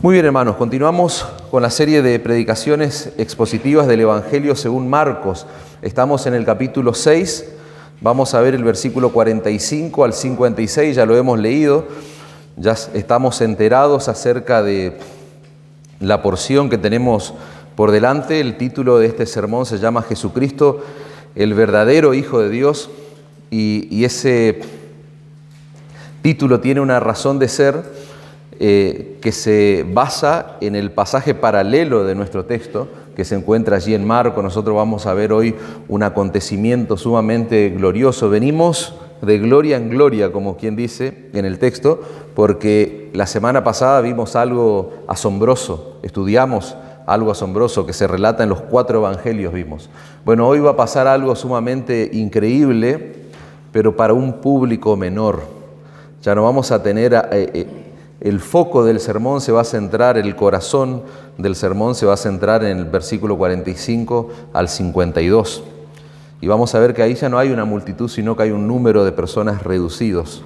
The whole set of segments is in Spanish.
Muy bien, hermanos, continuamos con la serie de predicaciones expositivas del Evangelio según Marcos. Estamos en el capítulo 6, vamos a ver el versículo 45 al 56, ya lo hemos leído, ya estamos enterados acerca de la porción que tenemos por delante. El título de este sermón se llama Jesucristo, el verdadero Hijo de Dios, y ese título tiene una razón de ser que se basa en el pasaje paralelo de nuestro texto, que se encuentra allí en Marcos. Nosotros vamos a ver hoy un acontecimiento sumamente glorioso. Venimos de gloria en gloria, como quien dice en el texto, porque la semana pasada vimos algo asombroso, estudiamos algo asombroso que se relata en los 4 evangelios vimos. Bueno, hoy va a pasar algo sumamente increíble, pero para un público menor. Ya no vamos a tener... El foco del sermón se va a centrar, el corazón del sermón se va a centrar en el versículo 45 al 52. Y vamos a ver que ahí ya no hay una multitud, sino que hay un número de personas reducidos.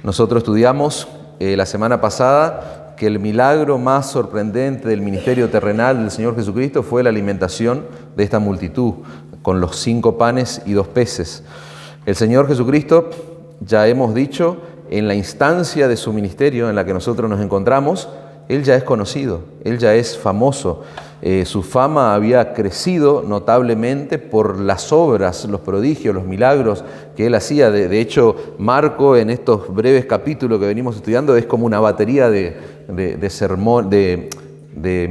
Nosotros estudiamos la semana pasada que el milagro más sorprendente del ministerio terrenal del Señor Jesucristo fue la alimentación de esta multitud, con los 5 panes y 2 peces. El Señor Jesucristo, ya hemos dicho, en la instancia de su ministerio en la que nosotros nos encontramos, Él ya es conocido, Él ya es famoso. Su fama había crecido notablemente por las obras, los prodigios, los milagros que Él hacía. De hecho, Marco, en estos breves capítulos que venimos estudiando, es como una batería de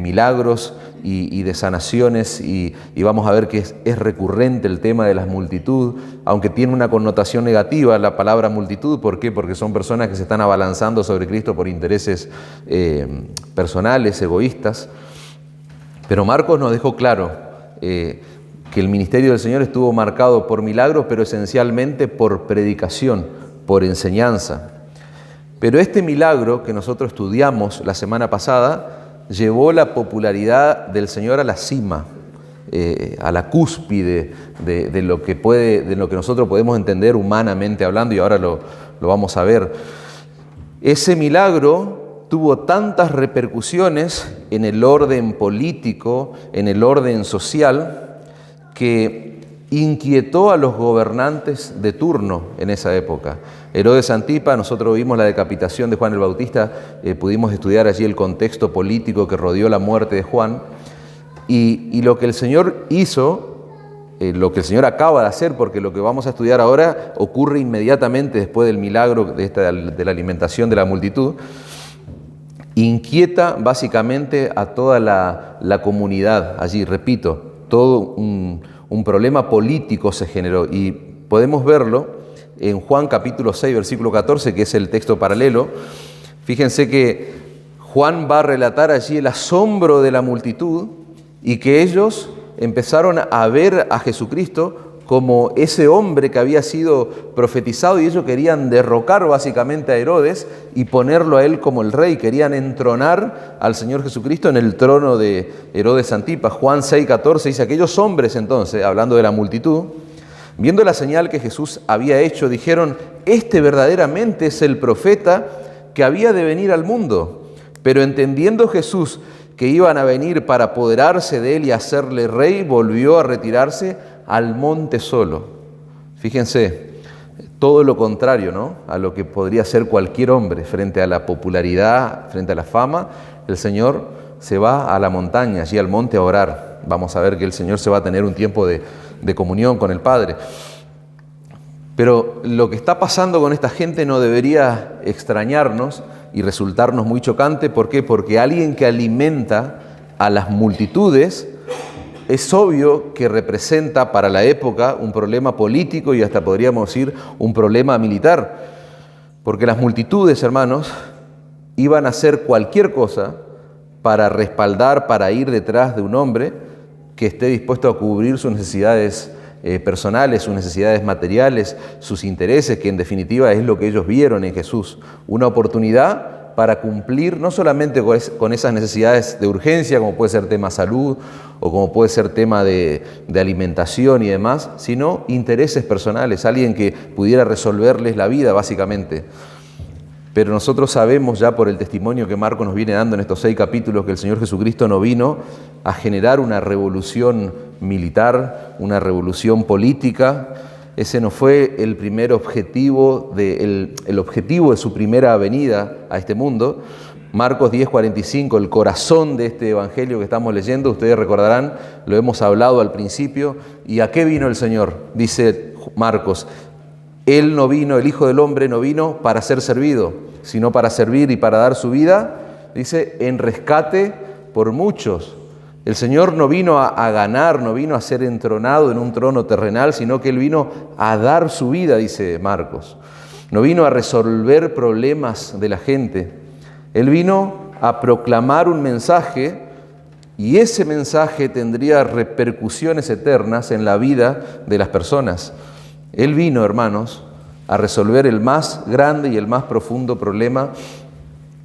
milagros y de sanaciones, y vamos a ver que es recurrente el tema de la multitud, aunque tiene una connotación negativa la palabra multitud. ¿Por qué? Porque son personas que se están abalanzando sobre Cristo por intereses personales, egoístas. Pero Marcos nos dejó claro que el ministerio del Señor estuvo marcado por milagros, pero esencialmente por predicación, por enseñanza. Pero este milagro que nosotros estudiamos la semana pasada llevó la popularidad del Señor a la cima, a la cúspide de lo que nosotros podemos entender humanamente hablando, y ahora lo vamos a ver. Ese milagro tuvo tantas repercusiones en el orden político, en el orden social, que inquietó a los gobernantes de turno en esa época. Herodes Antipa, nosotros vimos la decapitación de Juan el Bautista, pudimos estudiar allí el contexto político que rodeó la muerte de Juan, y lo que el Señor hizo, lo que el Señor acaba de hacer, porque lo que vamos a estudiar ahora ocurre inmediatamente después del milagro de la alimentación de la multitud, inquieta básicamente a toda la comunidad allí. Repito, todo un problema político se generó, y podemos verlo en Juan capítulo 6, versículo 14, que es el texto paralelo. Fíjense que Juan va a relatar allí el asombro de la multitud y que ellos empezaron a ver a Jesucristo como ese hombre que había sido profetizado, y ellos querían derrocar básicamente a Herodes y ponerlo a él como el rey. Querían entronar al Señor Jesucristo en el trono de Herodes Antipas. Juan 6:14 dice: aquellos hombres entonces, hablando de la multitud, viendo la señal que Jesús había hecho, dijeron: este verdaderamente es el profeta que había de venir al mundo. Pero entendiendo Jesús que iban a venir para apoderarse de él y hacerle rey, volvió a retirarse al monte solo. Fíjense, todo lo contrario, ¿no?, a lo que podría ser cualquier hombre frente a la popularidad, frente a la fama. El Señor se va a la montaña, allí al monte, a orar. Vamos a ver que el Señor se va a tener un tiempo de comunión con el Padre. Pero lo que está pasando con esta gente no debería extrañarnos y resultarnos muy chocante. ¿Por qué? Porque alguien que alimenta a las multitudes es obvio que representa para la época un problema político, y hasta podríamos decir un problema militar. Porque las multitudes, hermanos, iban a hacer cualquier cosa para respaldar, para ir detrás de un hombre que esté dispuesto a cubrir sus necesidades personales, sus necesidades materiales, sus intereses, que en definitiva es lo que ellos vieron en Jesús. Una oportunidad para cumplir no solamente con esas necesidades de urgencia, como puede ser tema salud o como puede ser tema de alimentación y demás, sino intereses personales, alguien que pudiera resolverles la vida básicamente. Pero nosotros sabemos ya por el testimonio que Marcos nos viene dando en estos 6 capítulos que el Señor Jesucristo no vino a generar una revolución militar, una revolución política. Ese no fue el primer objetivo, el objetivo de su primera venida a este mundo. Marcos 10:45, el corazón de este evangelio que estamos leyendo, ustedes recordarán, lo hemos hablado al principio. ¿Y a qué vino el Señor? Dice Marcos, Él no vino, el Hijo del Hombre no vino para ser servido, sino para servir y para dar su vida, dice, en rescate por muchos. El Señor no vino a ganar, no vino a ser entronado en un trono terrenal, sino que Él vino a dar su vida, dice Marcos. No vino a resolver problemas de la gente. Él vino a proclamar un mensaje y ese mensaje tendría repercusiones eternas en la vida de las personas. Él vino, hermanos, a resolver el más grande y el más profundo problema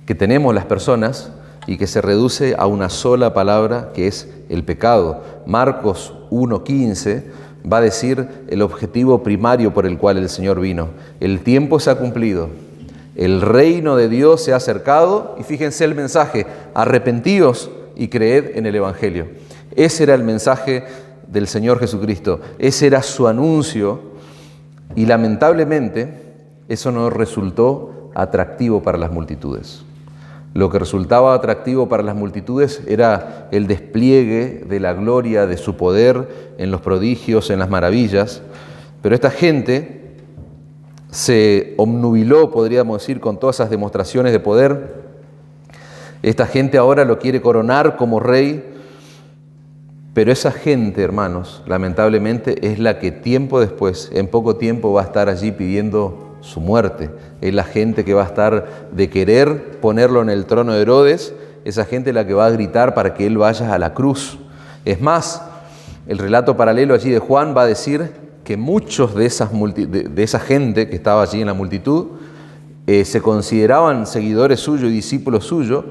que tenemos las personas y que se reduce a una sola palabra, que es el pecado. Marcos 1:15 va a decir el objetivo primario por el cual el Señor vino. El tiempo se ha cumplido, el reino de Dios se ha acercado y fíjense el mensaje, arrepentíos y creed en el Evangelio. Ese era el mensaje del Señor Jesucristo, ese era su anuncio. Y lamentablemente eso no resultó atractivo para las multitudes. Lo que resultaba atractivo para las multitudes era el despliegue de la gloria de su poder en los prodigios, en las maravillas. Pero esta gente se obnubiló, podríamos decir, con todas esas demostraciones de poder. Esta gente ahora lo quiere coronar como rey. Pero esa gente, hermanos, lamentablemente es la que tiempo después, en poco tiempo, va a estar allí pidiendo su muerte. Es la gente que va a estar de querer ponerlo en el trono de Herodes, esa gente es la que va a gritar para que él vaya a la cruz. Es más, el relato paralelo allí de Juan va a decir que muchos de esa gente que estaba allí en la multitud se consideraban seguidores suyos y discípulos suyos,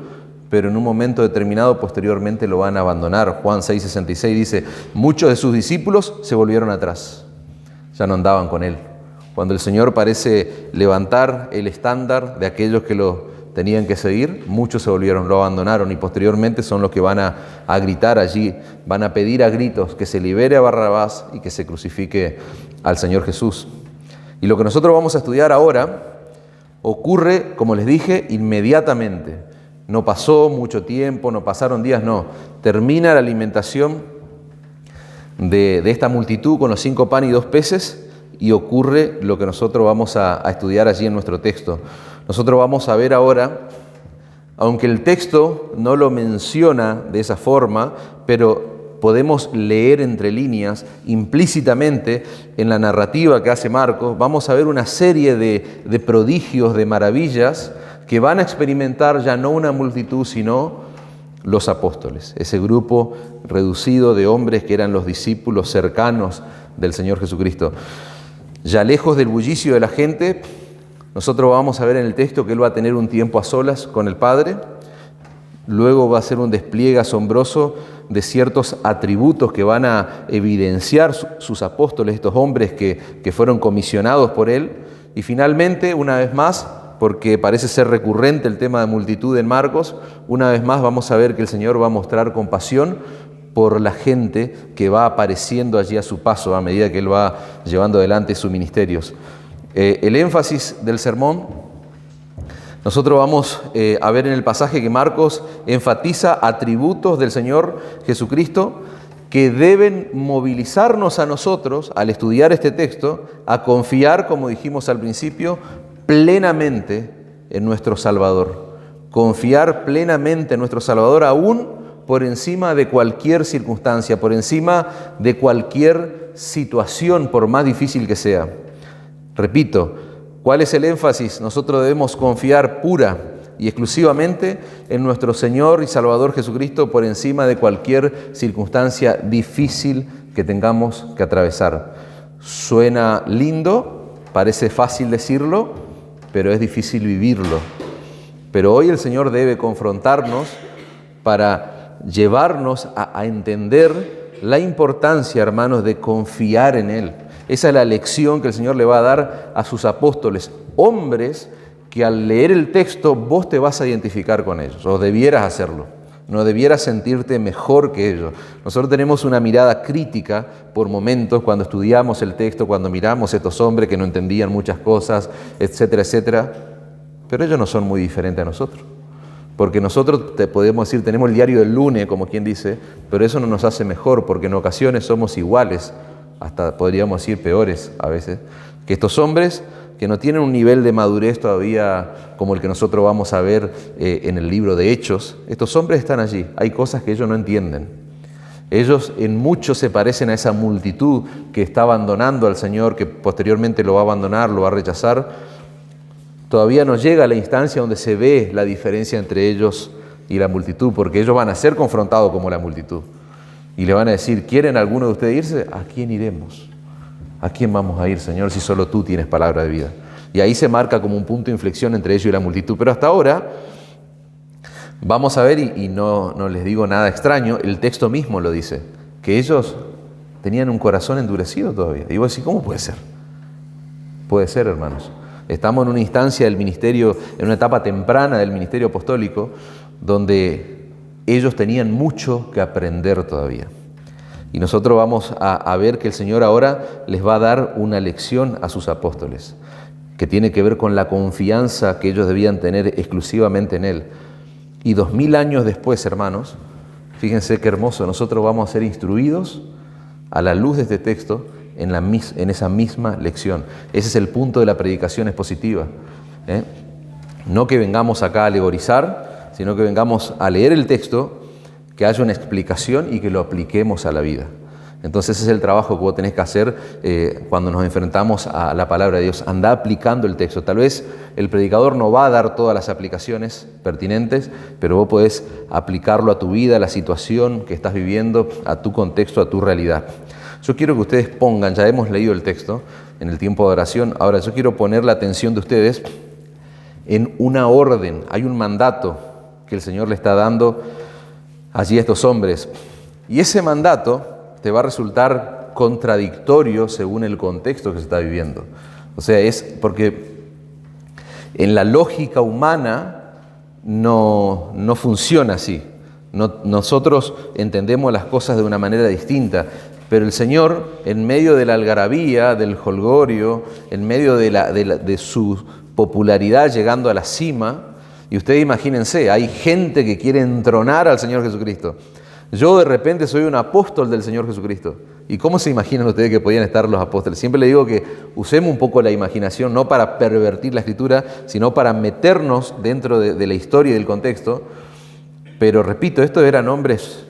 pero en un momento determinado posteriormente lo van a abandonar. Juan 6:66 dice, muchos de sus discípulos se volvieron atrás, ya no andaban con él. Cuando el Señor parece levantar el estándar de aquellos que lo tenían que seguir, muchos se volvieron, lo abandonaron y posteriormente son los que van a gritar allí, van a pedir a gritos que se libere a Barrabás y que se crucifique al Señor Jesús. Y lo que nosotros vamos a estudiar ahora ocurre, como les dije, inmediatamente. No pasó mucho tiempo, no pasaron días, no. Termina la alimentación de esta multitud con los 5 panes y 2 peces y ocurre lo que nosotros vamos a estudiar allí en nuestro texto. Nosotros vamos a ver ahora, aunque el texto no lo menciona de esa forma, pero podemos leer entre líneas, implícitamente en la narrativa que hace Marcos, vamos a ver una serie de prodigios, de maravillas, que van a experimentar ya no una multitud, sino los apóstoles, ese grupo reducido de hombres que eran los discípulos cercanos del Señor Jesucristo. Ya lejos del bullicio de la gente, nosotros vamos a ver en el texto que Él va a tener un tiempo a solas con el Padre, luego va a ser un despliegue asombroso de ciertos atributos que van a evidenciar sus apóstoles, estos hombres que fueron comisionados por Él, y finalmente, una vez más, porque parece ser recurrente el tema de multitud en Marcos, una vez más vamos a ver que el Señor va a mostrar compasión por la gente que va apareciendo allí a su paso a medida que Él va llevando adelante sus ministerios. El énfasis del sermón, nosotros vamos a ver en el pasaje que Marcos enfatiza atributos del Señor Jesucristo que deben movilizarnos a nosotros, al estudiar este texto, a confiar, como dijimos al principio, plenamente en nuestro Salvador. Confiar plenamente en nuestro Salvador aún por encima de cualquier circunstancia, por encima de cualquier situación, por más difícil que sea. Repito, ¿cuál es el énfasis? Nosotros debemos confiar pura y exclusivamente en nuestro Señor y Salvador Jesucristo por encima de cualquier circunstancia difícil que tengamos que atravesar. Suena lindo, parece fácil decirlo, pero es difícil vivirlo. Pero hoy el Señor debe confrontarnos para llevarnos a entender la importancia, hermanos, de confiar en Él. Esa es la lección que el Señor le va a dar a sus apóstoles, hombres que al leer el texto vos te vas a identificar con ellos, o debieras hacerlo. No debieras sentirte mejor que ellos. Nosotros tenemos una mirada crítica por momentos cuando estudiamos el texto, cuando miramos a estos hombres que no entendían muchas cosas, etcétera, etcétera. Pero ellos no son muy diferentes a nosotros. Porque nosotros te podemos decir, tenemos el diario del lunes, como quien dice, pero eso no nos hace mejor, porque en ocasiones somos iguales, hasta podríamos decir peores a veces, que estos hombres que no tienen un nivel de madurez todavía como el que nosotros vamos a ver en el libro de Hechos. Estos hombres están allí, hay cosas que ellos no entienden. Ellos en mucho se parecen a esa multitud que está abandonando al Señor, que posteriormente lo va a abandonar, lo va a rechazar. Todavía no llega a la instancia donde se ve la diferencia entre ellos y la multitud, porque ellos van a ser confrontados como la multitud. Y le van a decir, ¿quieren alguno de ustedes irse? ¿A quién iremos? ¿A quién vamos a ir, Señor, si solo tú tienes palabra de vida? Y ahí se marca como un punto de inflexión entre ellos y la multitud. Pero hasta ahora, vamos a ver, y no les digo nada extraño, el texto mismo lo dice, que ellos tenían un corazón endurecido todavía. Y vos decís, ¿cómo puede ser? Puede ser, hermanos. Estamos en una instancia del ministerio, en una etapa temprana del ministerio apostólico, donde ellos tenían mucho que aprender todavía. Y nosotros vamos a ver que el Señor ahora les va a dar una lección a sus apóstoles, que tiene que ver con la confianza que ellos debían tener exclusivamente en Él. Y 2000 años después, hermanos, fíjense qué hermoso, nosotros vamos a ser instruidos a la luz de este texto en esa misma lección. Ese es el punto de la predicación expositiva. No que vengamos acá a alegorizar, sino que vengamos a leer el texto, que haya una explicación y que lo apliquemos a la vida. Entonces ese es el trabajo que vos tenés que hacer cuando nos enfrentamos a la palabra de Dios. Andá aplicando el texto. Tal vez el predicador no va a dar todas las aplicaciones pertinentes, pero vos podés aplicarlo a tu vida, a la situación que estás viviendo, a tu contexto, a tu realidad. Yo quiero que ustedes pongan, ya hemos leído el texto en el tiempo de oración, ahora yo quiero poner la atención de ustedes en una orden. Hay un mandato que el Señor le está dando allí a estos hombres. Y ese mandato te va a resultar contradictorio según el contexto que se está viviendo. O sea, es porque en la lógica humana no funciona así. Nosotros entendemos las cosas de una manera distinta. Pero el Señor, en medio de la algarabía, del jolgorio, en medio de su popularidad llegando a la cima, y ustedes imagínense, hay gente que quiere entronar al Señor Jesucristo. Yo de repente soy un apóstol del Señor Jesucristo. ¿Y cómo se imaginan ustedes que podían estar los apóstoles? Siempre le digo que usemos un poco la imaginación, no para pervertir la Escritura, sino para meternos dentro de la historia y del contexto. Pero repito, estos eran hombres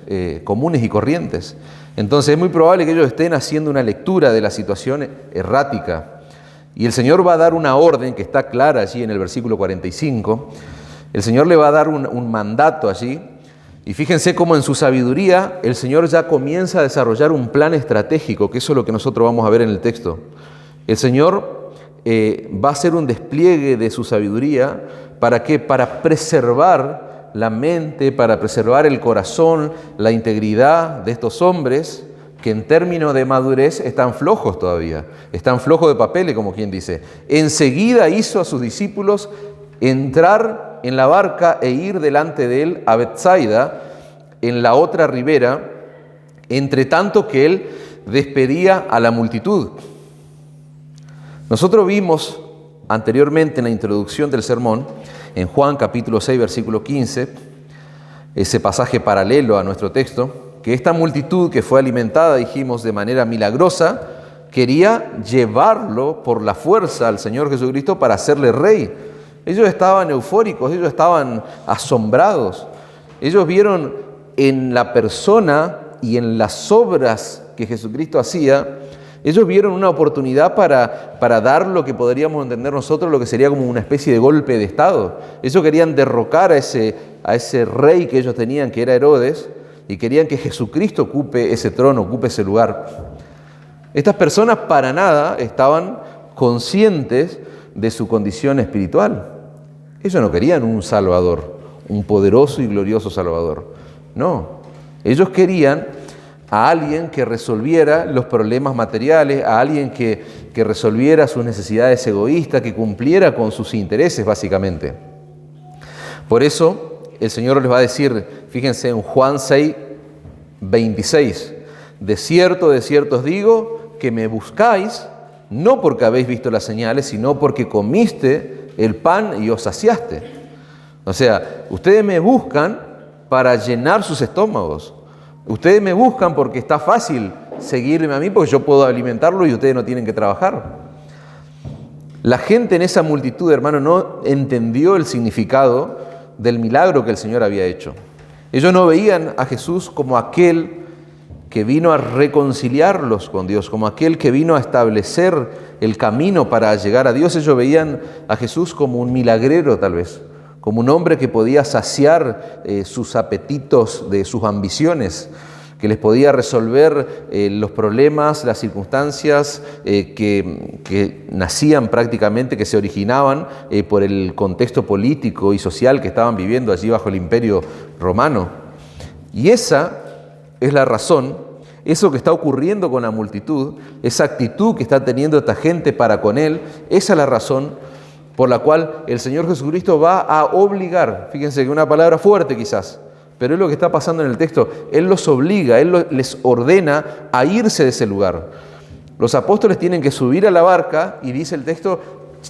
comunes y corrientes. Entonces es muy probable que ellos estén haciendo una lectura de la situación errática. Y el Señor va a dar una orden que está clara allí en el versículo 45. El Señor le va a dar un mandato allí. Y fíjense cómo en su sabiduría el Señor ya comienza a desarrollar un plan estratégico, que eso es lo que nosotros vamos a ver en el texto. El Señor va a hacer un despliegue de su sabiduría. ¿Para qué? Para preservar la mente, para preservar el corazón, la integridad de estos hombres que en términos de madurez están flojos todavía, están flojos de papeles, como quien dice. Enseguida hizo a sus discípulos entrar en la barca e ir delante de él a Betsaida, en la otra ribera, entre tanto que él despedía a la multitud. Nosotros vimos anteriormente en la introducción del sermón, en Juan capítulo 6, versículo 15, ese pasaje paralelo a nuestro texto, que esta multitud que fue alimentada, dijimos, de manera milagrosa, quería llevarlo por la fuerza al Señor Jesucristo para hacerle rey. Ellos estaban eufóricos, ellos estaban asombrados. Ellos vieron en la persona y en las obras que Jesucristo hacía, ellos vieron una oportunidad para dar lo que podríamos entender nosotros, lo que sería como una especie de golpe de Estado. Ellos querían derrocar a ese rey que ellos tenían, que era Herodes, y querían que Jesucristo ocupe ese trono, ocupe ese lugar. Estas personas para nada estaban conscientes de su condición espiritual. Ellos no querían un Salvador, un poderoso y glorioso Salvador. No, ellos querían a alguien que resolviera los problemas materiales, a alguien que resolviera sus necesidades egoístas, que cumpliera con sus intereses básicamente. Por eso el Señor les va a decir, fíjense en Juan 6, 26, de cierto os digo que me buscáis, no porque habéis visto las señales, sino porque comiste el pan y os saciaste. O sea, ustedes me buscan para llenar sus estómagos. Ustedes me buscan porque está fácil seguirme a mí, porque yo puedo alimentarlo y ustedes no tienen que trabajar. La gente en esa multitud, hermano, no entendió el significado del milagro que el Señor había hecho. Ellos no veían a Jesús como aquel que vino a reconciliarlos con Dios, como aquel que vino a establecer el camino para llegar a Dios. Ellos veían a Jesús como un milagrero, tal vez, como un hombre que podía saciar sus apetitos de sus ambiciones, que les podía resolver los problemas, las circunstancias que nacían prácticamente, que se originaban por el contexto político y social que estaban viviendo allí bajo el Imperio Romano. Y esa es la razón, eso que está ocurriendo con la multitud, esa actitud que está teniendo esta gente para con Él, esa es la razón por la cual el Señor Jesucristo va a obligar, fíjense que una palabra fuerte quizás, pero es lo que está pasando en el texto, Él los obliga, Él les ordena a irse de ese lugar. Los apóstoles tienen que subir a la barca y dice el texto,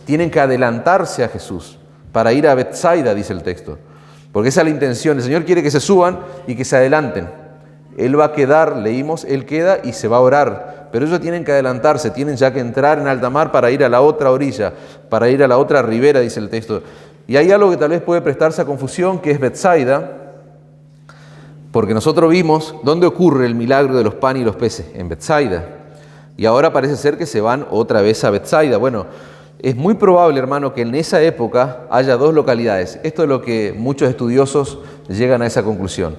tienen que adelantarse a Jesús para ir a Betsaida, dice el texto, porque esa es la intención, el Señor quiere que se suban y que se adelanten. Él va a quedar, leímos, Él queda y se va a orar. Pero ellos tienen que adelantarse, tienen ya que entrar en alta mar para ir a la otra orilla, para ir a la otra ribera, dice el texto. Y hay algo que tal vez puede prestarse a confusión, que es Betsaida, porque nosotros vimos dónde ocurre el milagro de los panes y los peces, en Betsaida. Y ahora parece ser que se van otra vez a Betsaida. Bueno, es muy probable, hermano, que en esa época haya dos localidades. Esto es lo que muchos estudiosos llegan a esa conclusión.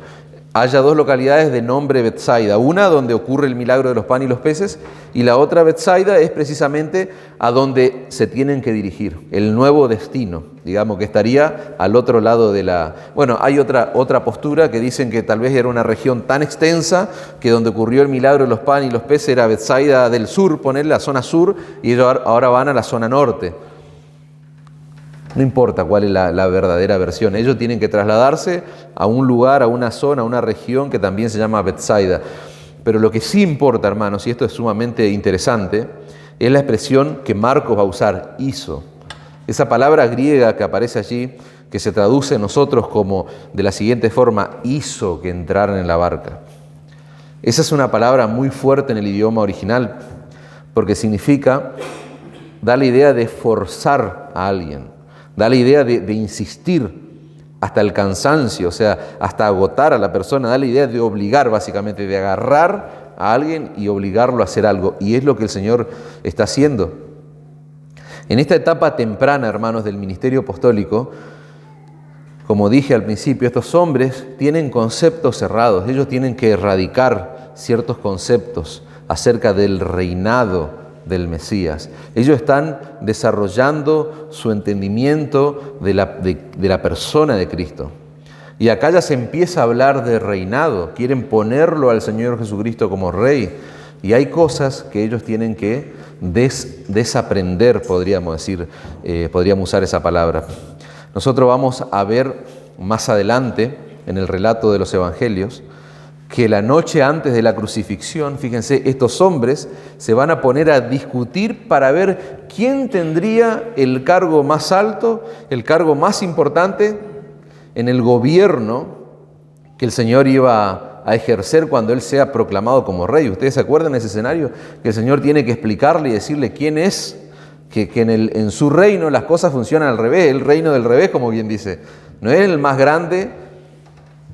Haya dos localidades de nombre Betsaida, una donde ocurre el milagro de los panes y los peces, y la otra Betsaida es precisamente a donde se tienen que dirigir, el nuevo destino, digamos que estaría al otro lado de la... Bueno, hay otra postura que dicen que tal vez era una región tan extensa que donde ocurrió el milagro de los panes y los peces era Betsaida del sur, poner la zona sur, y ellos ahora van a la zona norte. No importa cuál es la verdadera versión, ellos tienen que trasladarse a un lugar, a una zona, a una región que también se llama Betsaida. Pero lo que sí importa, hermanos, y esto es sumamente interesante, es la expresión que Marcos va a usar, iso. Esa palabra griega que aparece allí, que se traduce en nosotros como de la siguiente forma, hizo que entraran en la barca. Esa es una palabra muy fuerte en el idioma original, porque significa, da la idea de forzar a alguien. Da la idea de insistir hasta el cansancio, o sea, hasta agotar a la persona. Da la idea de obligar, básicamente, de agarrar a alguien y obligarlo a hacer algo. Y es lo que el Señor está haciendo. En esta etapa temprana, hermanos, del ministerio apostólico, como dije al principio, estos hombres tienen conceptos cerrados. Ellos tienen que erradicar ciertos conceptos acerca del reinado del Mesías. Ellos están desarrollando su entendimiento de la persona de Cristo. Y acá ya se empieza a hablar de reinado. Quieren ponerlo al Señor Jesucristo como Rey. Y hay cosas que ellos tienen que desaprender, podríamos decir, podríamos usar esa palabra. Nosotros vamos a ver más adelante, en el relato de los Evangelios, que la noche antes de la crucifixión, fíjense, estos hombres se van a poner a discutir para ver quién tendría el cargo más alto, el cargo más importante en el gobierno que el Señor iba a ejercer cuando Él sea proclamado como Rey. ¿Ustedes se acuerdan de ese escenario? Que el Señor tiene que explicarle y decirle quién es, que en su reino las cosas funcionan al revés, el reino del revés, como bien dice. No es el más grande.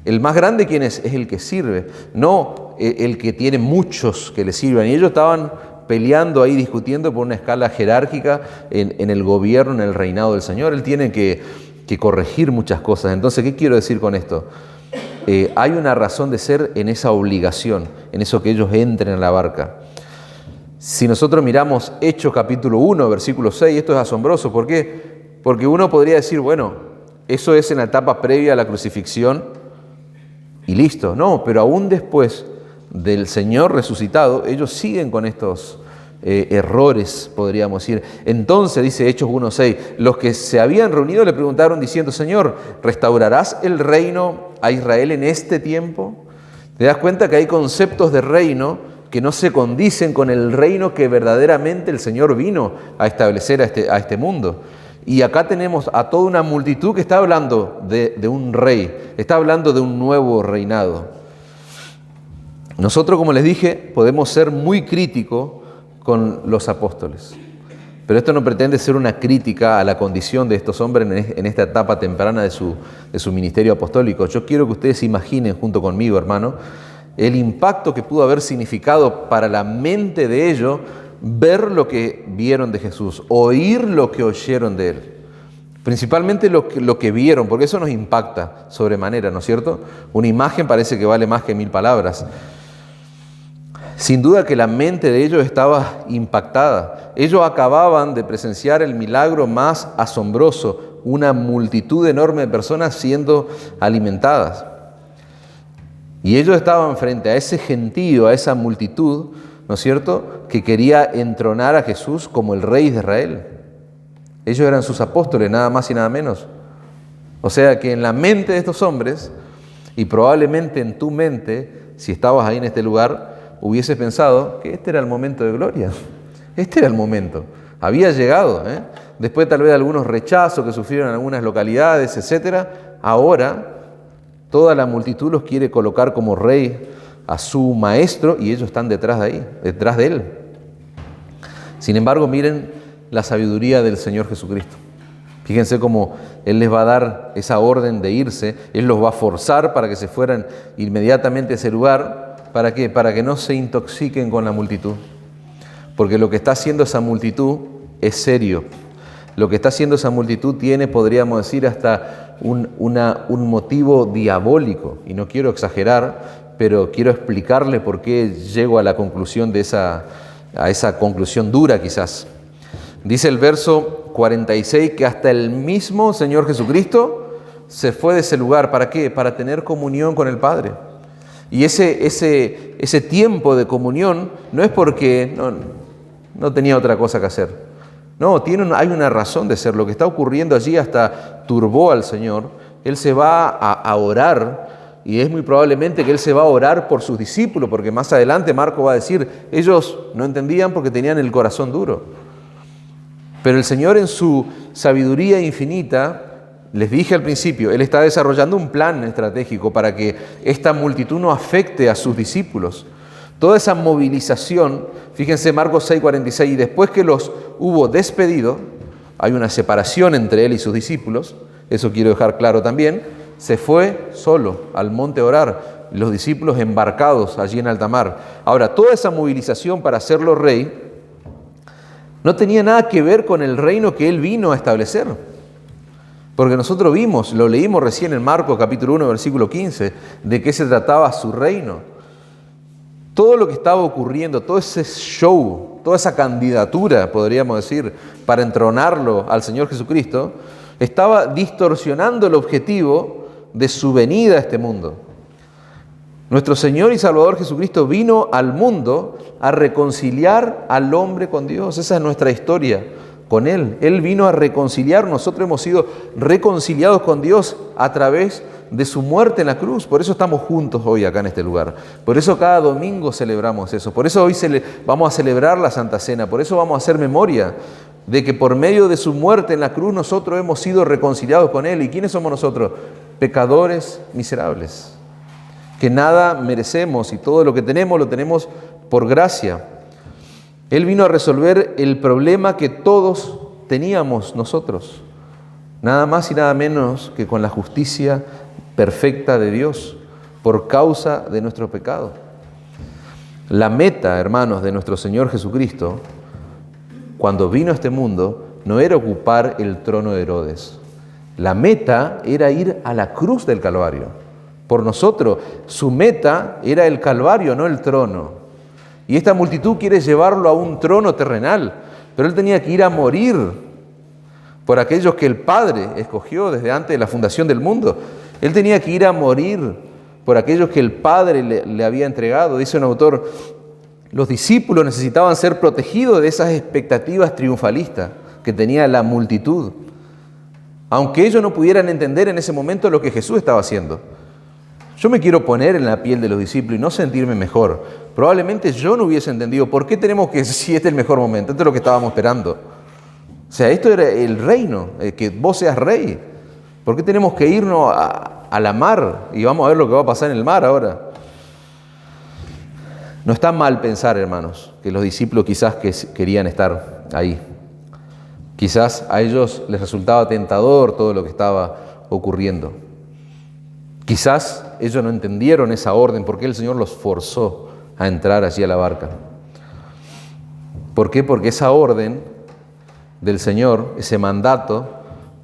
El más grande, ¿quién es? Es el que sirve, no el que tiene muchos que le sirvan. Y ellos estaban peleando ahí, discutiendo por una escala jerárquica en el gobierno, en el reinado del Señor. Él tiene que corregir muchas cosas. Entonces, ¿qué quiero decir con esto? Hay una razón de ser en esa obligación, en eso que ellos entren en la barca. Si nosotros miramos Hechos capítulo 1, versículo 6, esto es asombroso. ¿Por qué? Porque uno podría decir, bueno, eso es en la etapa previa a la crucifixión, y listo. No, pero aún después del Señor resucitado, ellos siguen con estos errores, podríamos decir. Entonces, dice Hechos 1:6, los que se habían reunido le preguntaron diciendo: Señor, ¿restaurarás el reino a Israel en este tiempo? ¿Te das cuenta que hay conceptos de reino que no se condicen con el reino que verdaderamente el Señor vino a establecer a este mundo? Y acá tenemos a toda una multitud que está hablando de un rey, está hablando de un nuevo reinado. Nosotros, como les dije, podemos ser muy críticos con los apóstoles, pero esto no pretende ser una crítica a la condición de estos hombres en esta etapa temprana de su ministerio apostólico. Yo quiero que ustedes se imaginen junto conmigo, hermano, el impacto que pudo haber significado para la mente de ellos ver lo que vieron de Jesús, oír lo que oyeron de Él. Principalmente lo que vieron, porque eso nos impacta sobremanera, ¿no es cierto? Una imagen parece que vale más que 1000 palabras. Sin duda que la mente de ellos estaba impactada. Ellos acababan de presenciar el milagro más asombroso, una multitud enorme de personas siendo alimentadas. Y ellos estaban frente a ese gentío, a esa multitud, ¿no es cierto?, que quería entronar a Jesús como el rey de Israel. Ellos eran sus apóstoles, nada más y nada menos. O sea que en la mente de estos hombres, y probablemente en tu mente, si estabas ahí en este lugar, hubieses pensado que este era el momento de gloria. Este era el momento. Había llegado, después tal vez de algunos rechazos que sufrieron en algunas localidades, etcétera. Ahora toda la multitud los quiere colocar como rey a su maestro y ellos están detrás de él. Sin embargo, miren la sabiduría del Señor Jesucristo. Fíjense cómo Él les va a dar esa orden de irse, Él los va a forzar para que se fueran inmediatamente a ese lugar. ¿Para qué? Para que no se intoxiquen con la multitud. Porque lo que está haciendo esa multitud es serio. Lo que está haciendo esa multitud tiene, podríamos decir, hasta un motivo diabólico. Y no quiero exagerar, pero quiero explicarle por qué llego a la conclusión a esa conclusión dura quizás. Dice el verso 46 que hasta el mismo Señor Jesucristo se fue de ese lugar. ¿Para qué? Para tener comunión con el Padre. Y ese tiempo de comunión no es porque no tenía otra cosa que hacer. No, hay una razón de ser. Lo que está ocurriendo allí hasta turbó al Señor. Él se va a orar y es muy probablemente que Él se va a orar por sus discípulos, porque más adelante Marco va a decir, ellos no entendían porque tenían el corazón duro. Pero el Señor en su sabiduría infinita, les dije al principio, Él está desarrollando un plan estratégico para que esta multitud no afecte a sus discípulos. Toda esa movilización, fíjense Marcos 6:46, y después que los hubo despedido, hay una separación entre Él y sus discípulos, eso quiero dejar claro también, se fue solo al monte a orar, los discípulos embarcados allí en alta mar. Ahora, toda esa movilización para hacerlo rey no tenía nada que ver con el reino que Él vino a establecer. Porque nosotros lo leímos recién en Marcos capítulo 1, versículo 15, de qué se trataba su reino. Todo lo que estaba ocurriendo, todo ese show, toda esa candidatura, podríamos decir, para entronarlo al Señor Jesucristo, estaba distorsionando el objetivo de su venida a este mundo. Nuestro Señor y Salvador Jesucristo vino al mundo a reconciliar al hombre con Dios. Esa es nuestra historia con Él. Él vino a reconciliar. Nosotros hemos sido reconciliados con Dios a través de su muerte en la cruz. Por eso estamos juntos hoy acá en este lugar. Por eso cada domingo celebramos eso. Por eso hoy vamos a celebrar la Santa Cena. Por eso vamos a hacer memoria de que por medio de su muerte en la cruz nosotros hemos sido reconciliados con Él. ¿Y quiénes somos nosotros? Pecadores miserables, que nada merecemos y todo lo que tenemos lo tenemos por gracia. Él vino a resolver el problema que todos teníamos nosotros, nada más y nada menos que con la justicia perfecta de Dios por causa de nuestro pecado. La meta, hermanos, de nuestro Señor Jesucristo, cuando vino a este mundo, no era ocupar el trono de Herodes. La meta era ir a la cruz del Calvario. Por nosotros, su meta era el Calvario, no el trono. Y esta multitud quiere llevarlo a un trono terrenal, pero Él tenía que ir a morir por aquellos que el Padre escogió desde antes de la fundación del mundo. Él tenía que ir a morir por aquellos que el Padre le había entregado. Dice un autor, los discípulos necesitaban ser protegidos de esas expectativas triunfalistas que tenía la multitud, aunque ellos no pudieran entender en ese momento lo que Jesús estaba haciendo. Yo me quiero poner en la piel de los discípulos y no sentirme mejor. Probablemente yo no hubiese entendido por qué tenemos que, si este es el mejor momento, esto es lo que estábamos esperando. O sea, esto era el reino, que vos seas rey. ¿Por qué tenemos que irnos a la mar? Y vamos a ver lo que va a pasar en el mar ahora. No está mal pensar, hermanos, que los discípulos quizás que querían estar ahí. Quizás a ellos les resultaba tentador todo lo que estaba ocurriendo. Quizás ellos no entendieron esa orden, porque el Señor los forzó a entrar allí a la barca. ¿Por qué? Porque esa orden del Señor, ese mandato,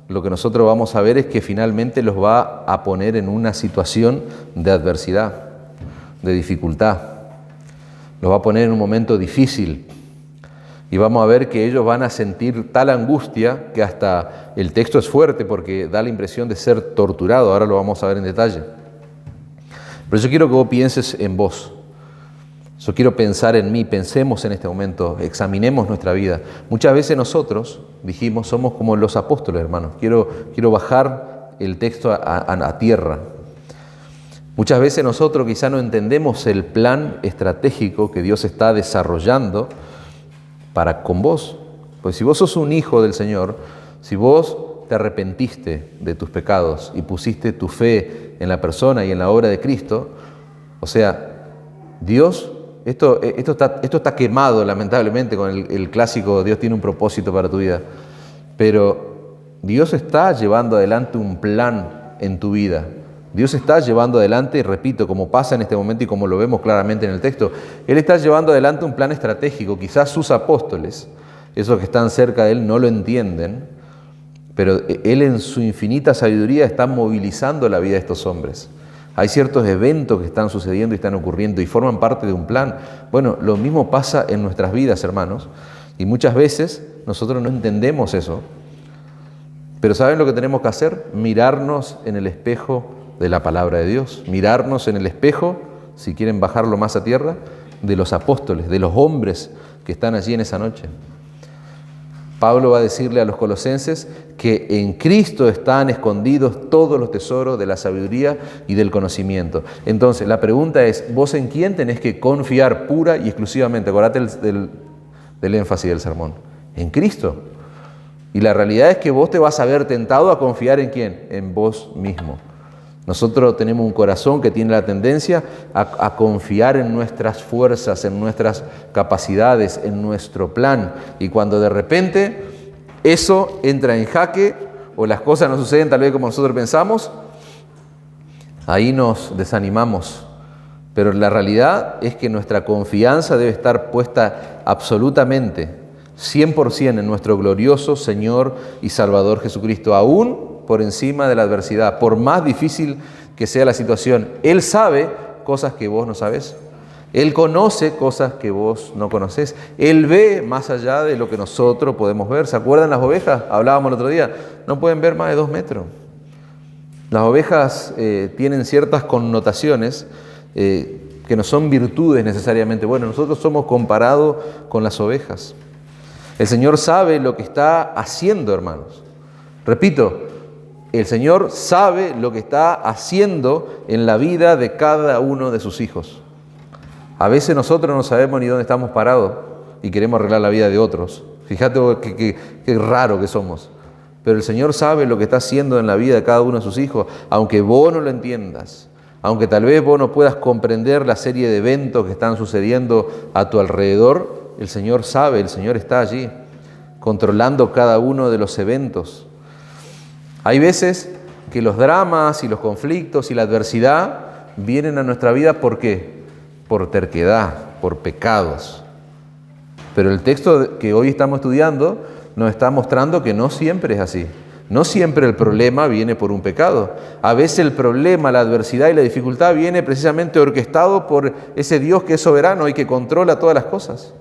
lo que nosotros vamos a ver es que finalmente los va a poner en una situación de adversidad, de dificultad. Los va a poner en un momento difícil. Y vamos a ver que ellos van a sentir tal angustia que hasta el texto es fuerte porque da la impresión de ser torturado. Ahora lo vamos a ver en detalle. Pero yo quiero que vos pienses en vos. Yo quiero pensar en mí. Pensemos en este momento. Examinemos nuestra vida. Muchas veces nosotros, dijimos, somos como los apóstoles, hermanos. Quiero bajar el texto a tierra. Muchas veces nosotros quizá no entendemos el plan estratégico que Dios está desarrollando para con vos. Pues si vos sos un hijo del Señor, si vos te arrepentiste de tus pecados y pusiste tu fe en la persona y en la obra de Cristo, o sea, Dios, esto está quemado lamentablemente con el clásico Dios tiene un propósito para tu vida, pero Dios está llevando adelante un plan en tu vida. Dios está llevando adelante, repito, como pasa en este momento y como lo vemos claramente en el texto, Él está llevando adelante un plan estratégico. Quizás sus apóstoles, esos que están cerca de Él, no lo entienden, pero Él en su infinita sabiduría está movilizando la vida de estos hombres. Hay ciertos eventos que están sucediendo y están ocurriendo y forman parte de un plan. Bueno, lo mismo pasa en nuestras vidas, hermanos, y muchas veces nosotros no entendemos eso. Pero ¿saben lo que tenemos que hacer? Mirarnos en el espejo de la palabra de Dios, mirarnos en el espejo, si quieren bajarlo más a tierra, de los apóstoles, de los hombres que están allí en esa noche. Pablo va a decirle a los colosenses que en Cristo están escondidos todos los tesoros de la sabiduría y del conocimiento. Entonces, la pregunta es, ¿vos en quién tenés que confiar pura y exclusivamente? Acordate del énfasis del sermón. En Cristo. Y la realidad es que vos te vas a ver tentado a confiar ¿en quién? En vos mismo. Nosotros tenemos un corazón que tiene la tendencia a confiar en nuestras fuerzas, en nuestras capacidades, en nuestro plan. Y cuando de repente eso entra en jaque o las cosas no suceden tal vez como nosotros pensamos, ahí nos desanimamos. Pero la realidad es que nuestra confianza debe estar puesta absolutamente, 100% en nuestro glorioso Señor y Salvador Jesucristo, aún por encima de la adversidad, por más difícil que sea la situación. Él sabe cosas que vos no sabés. Él conoce cosas que vos no conocés. Él ve más allá de lo que nosotros podemos ver. ¿Se acuerdan las ovejas? Hablábamos el otro día. No pueden ver más de 2 metros. Las ovejas tienen ciertas connotaciones que no son virtudes necesariamente. Bueno, nosotros somos comparados con las ovejas. El Señor sabe lo que está haciendo, hermanos. Repito, el Señor sabe lo que está haciendo en la vida de cada uno de sus hijos. A veces nosotros no sabemos ni dónde estamos parados y queremos arreglar la vida de otros. Fíjate qué raro que somos. Pero el Señor sabe lo que está haciendo en la vida de cada uno de sus hijos, aunque vos no lo entiendas, aunque tal vez vos no puedas comprender la serie de eventos que están sucediendo a tu alrededor, el Señor sabe, el Señor está allí, controlando cada uno de los eventos. Hay veces que los dramas y los conflictos y la adversidad vienen a nuestra vida, ¿por qué? Por terquedad, por pecados. Pero el texto que hoy estamos estudiando nos está mostrando que no siempre es así. No siempre el problema viene por un pecado. A veces el problema, la adversidad y la dificultad viene precisamente orquestado por ese Dios que es soberano y que controla todas las cosas.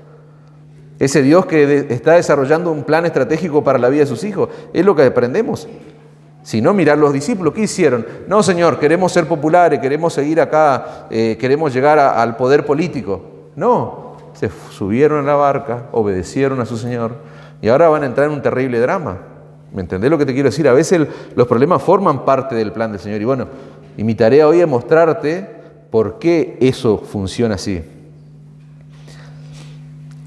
Ese Dios que está desarrollando un plan estratégico para la vida de sus hijos. Es lo que aprendemos. Si no, mirad los discípulos, ¿qué hicieron? No, Señor, queremos ser populares, queremos seguir acá, queremos llegar al poder político. No, se subieron a la barca, obedecieron a su Señor y ahora van a entrar en un terrible drama. ¿Me entendés lo que te quiero decir? A veces los problemas forman parte del plan del Señor. Y bueno, y mi tarea hoy es mostrarte por qué eso funciona así.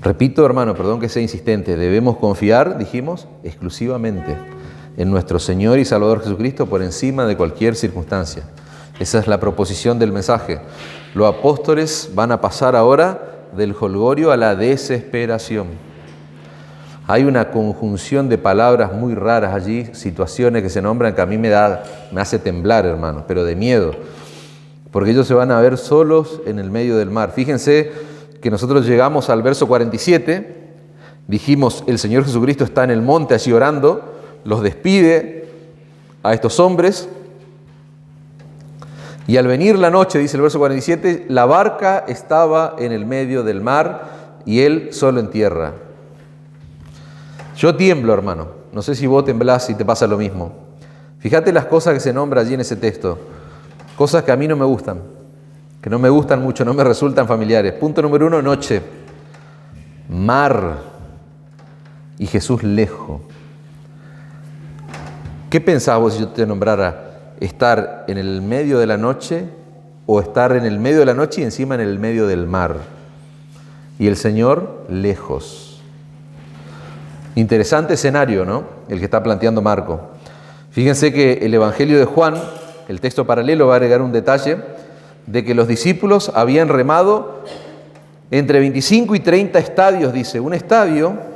Repito, hermano, perdón que sea insistente, debemos confiar, dijimos, exclusivamente en nuestro Señor y Salvador Jesucristo por encima de cualquier circunstancia. Esa es la proposición del mensaje. Los apóstoles van a pasar ahora del jolgorio a la desesperación. Hay una conjunción de palabras muy raras allí, situaciones que se nombran que a mí me hace temblar, hermano, pero de miedo, porque ellos se van a ver solos en el medio del mar. Fíjense que nosotros llegamos al verso 47, dijimos, el Señor Jesucristo está en el monte allí orando, los despide a estos hombres, y al venir la noche, dice el verso 47, la barca estaba en el medio del mar y él solo en tierra. Yo tiemblo, hermano, no sé si vos temblás y te pasa lo mismo. Fíjate las cosas que se nombran allí en ese texto, cosas que a mí no me gustan, que no me gustan mucho, no me resultan familiares. Punto número 1, noche, mar y Jesús lejos. ¿Qué pensás vos si yo te nombrara estar en el medio de la noche o estar en el medio de la noche y encima en el medio del mar? Y el Señor lejos. Interesante escenario, ¿no? El que está planteando Marco. Fíjense que el Evangelio de Juan, el texto paralelo, va a agregar un detalle de que los discípulos habían remado entre 25 y 30 estadios, dice. Un estadio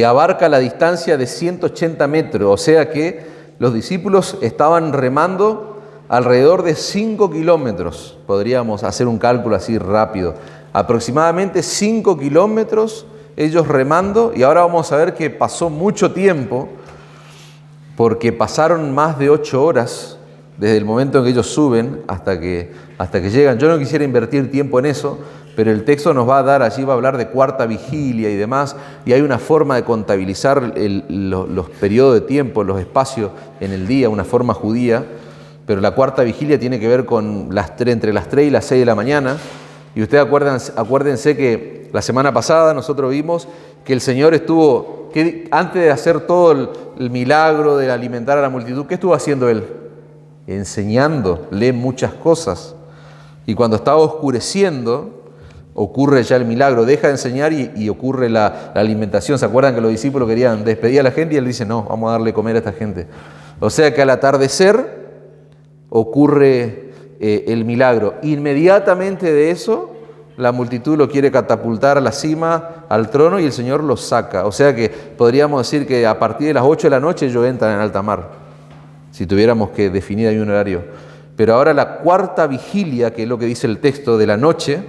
abarca la distancia de 180 metros, o sea que los discípulos estaban remando alrededor de 5 kilómetros. Podríamos hacer un cálculo así rápido. Aproximadamente 5 kilómetros ellos remando, y ahora vamos a ver que pasó mucho tiempo, porque pasaron más de 8 horas desde el momento en que ellos suben hasta que llegan. Yo no quisiera invertir tiempo en eso, pero el texto nos va a dar, allí va a hablar de cuarta vigilia y demás, y hay una forma de contabilizar los periodos de tiempo, los espacios en el día, una forma judía, pero la cuarta vigilia tiene que ver con entre las 3 y las 6 de la mañana, y ustedes acuérdense que la semana pasada nosotros vimos que el Señor estuvo, que antes de hacer todo el milagro de alimentar a la multitud, ¿qué estuvo haciendo Él? Enseñándole muchas cosas. Y cuando estaba oscureciendo, ocurre ya el milagro, deja de enseñar y ocurre la alimentación. ¿Se acuerdan que los discípulos querían despedir a la gente y Él dice, no, vamos a darle comer a esta gente? O sea que al atardecer ocurre el milagro. Inmediatamente de eso, la multitud lo quiere catapultar a la cima, al trono, y el Señor lo saca. O sea que podríamos decir que a partir de las 8 de la noche ellos entran en alta mar, si tuviéramos que definir ahí un horario. Pero ahora la cuarta vigilia, que es lo que dice el texto de la noche,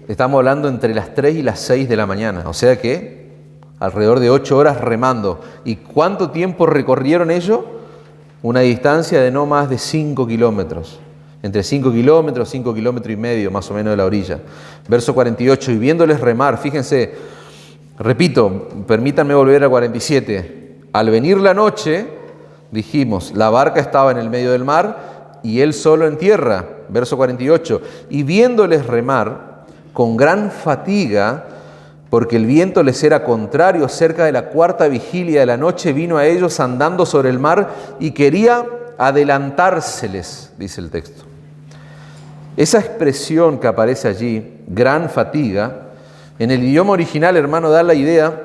estamos hablando entre las 3 y las 6 de la mañana, o sea que alrededor de 8 horas remando. ¿Y cuánto tiempo recorrieron ellos? Una distancia de no más de 5 kilómetros, entre 5 kilómetros, 5 kilómetros y medio más o menos de la orilla. Verso 48, y viéndoles remar, fíjense, repito, permítanme volver a 47, al venir la noche, dijimos, la barca estaba en el medio del mar y él solo en tierra. Verso 48, y viéndoles remar con gran fatiga, porque el viento les era contrario, cerca de la cuarta vigilia de la noche vino a ellos andando sobre el mar y quería adelantárseles, dice el texto. Esa expresión que aparece allí, gran fatiga, en el idioma original, hermano, da la idea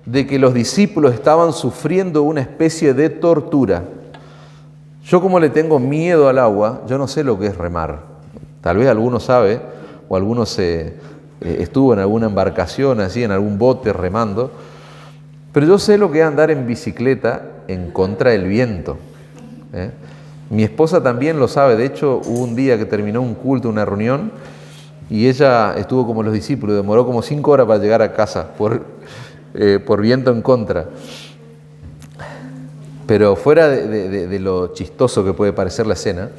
de que los discípulos estaban sufriendo una especie de tortura. Yo, como le tengo miedo al agua, yo no sé lo que es remar. Tal vez alguno sabe, o alguno estuvo en alguna embarcación, así, en algún bote remando, pero yo sé lo que es andar en bicicleta en contra del viento. Mi esposa también lo sabe. De hecho, hubo un día que terminó un culto, una reunión, y ella estuvo como los discípulos, demoró como 5 horas para llegar a casa por viento en contra. Pero fuera de lo chistoso que puede parecer la escena,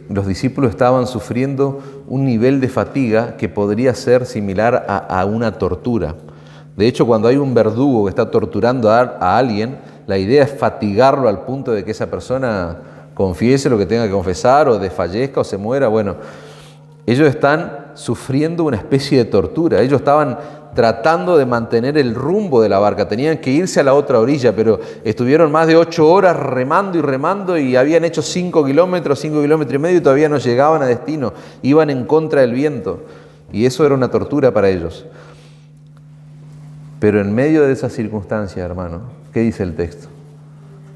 los discípulos estaban sufriendo un nivel de fatiga que podría ser similar a una tortura. De hecho, cuando hay un verdugo que está torturando a alguien, la idea es fatigarlo al punto de que esa persona confiese lo que tenga que confesar, o desfallezca, o se muera. Bueno, ellos están sufriendo una especie de tortura. Ellos estaban tratando de mantener el rumbo de la barca. Tenían que irse a la otra orilla, pero estuvieron más de 8 horas remando y habían hecho 5 kilómetros y medio y todavía no llegaban a destino. Iban en contra del viento. Y eso era una tortura para ellos. Pero en medio de esas circunstancias, hermano, ¿qué dice el texto?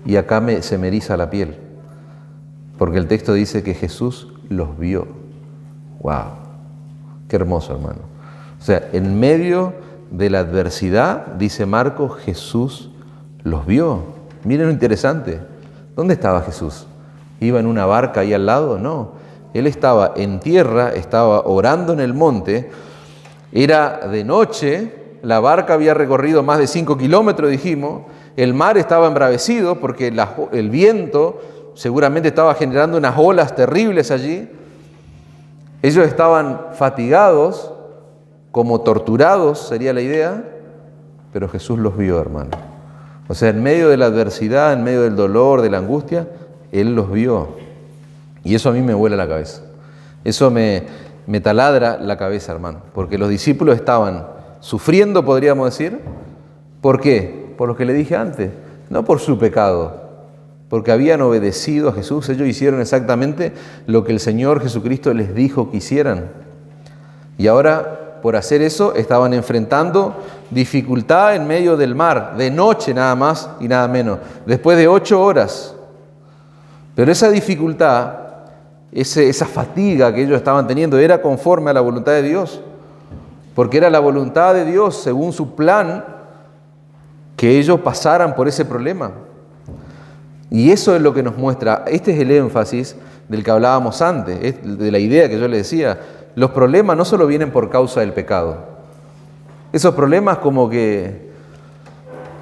Y acá se me eriza la piel. Porque el texto dice que Jesús los vio. ¡Wow! ¡Qué hermoso, hermano! O sea, en medio de la adversidad, dice Marcos, Jesús los vio. Miren lo interesante. ¿Dónde estaba Jesús? ¿Iba en una barca ahí al lado? No. Él estaba en tierra, estaba orando en el monte. Era de noche, la barca había recorrido más de 5 kilómetros, dijimos. El mar estaba embravecido porque el viento seguramente estaba generando unas olas terribles allí. Ellos estaban fatigados, como torturados, sería la idea, pero Jesús los vio, hermano. O sea, en medio de la adversidad, en medio del dolor, de la angustia, Él los vio. Y eso a mí me vuela la cabeza. Eso me taladra la cabeza, hermano. Porque los discípulos estaban sufriendo, podríamos decir. ¿Por qué? Por lo que le dije antes. No por su pecado, porque habían obedecido a Jesús. Ellos hicieron exactamente lo que el Señor Jesucristo les dijo que hicieran. Y ahora, por hacer eso, estaban enfrentando dificultad en medio del mar, de noche nada más y nada menos, después de 8 horas. Pero esa dificultad, esa fatiga que ellos estaban teniendo, era conforme a la voluntad de Dios. Porque era la voluntad de Dios, según su plan, que ellos pasaran por ese problema. Y eso es lo que nos muestra, este es el énfasis del que hablábamos antes, de la idea que yo les decía. Los problemas no solo vienen por causa del pecado. Esos problemas como que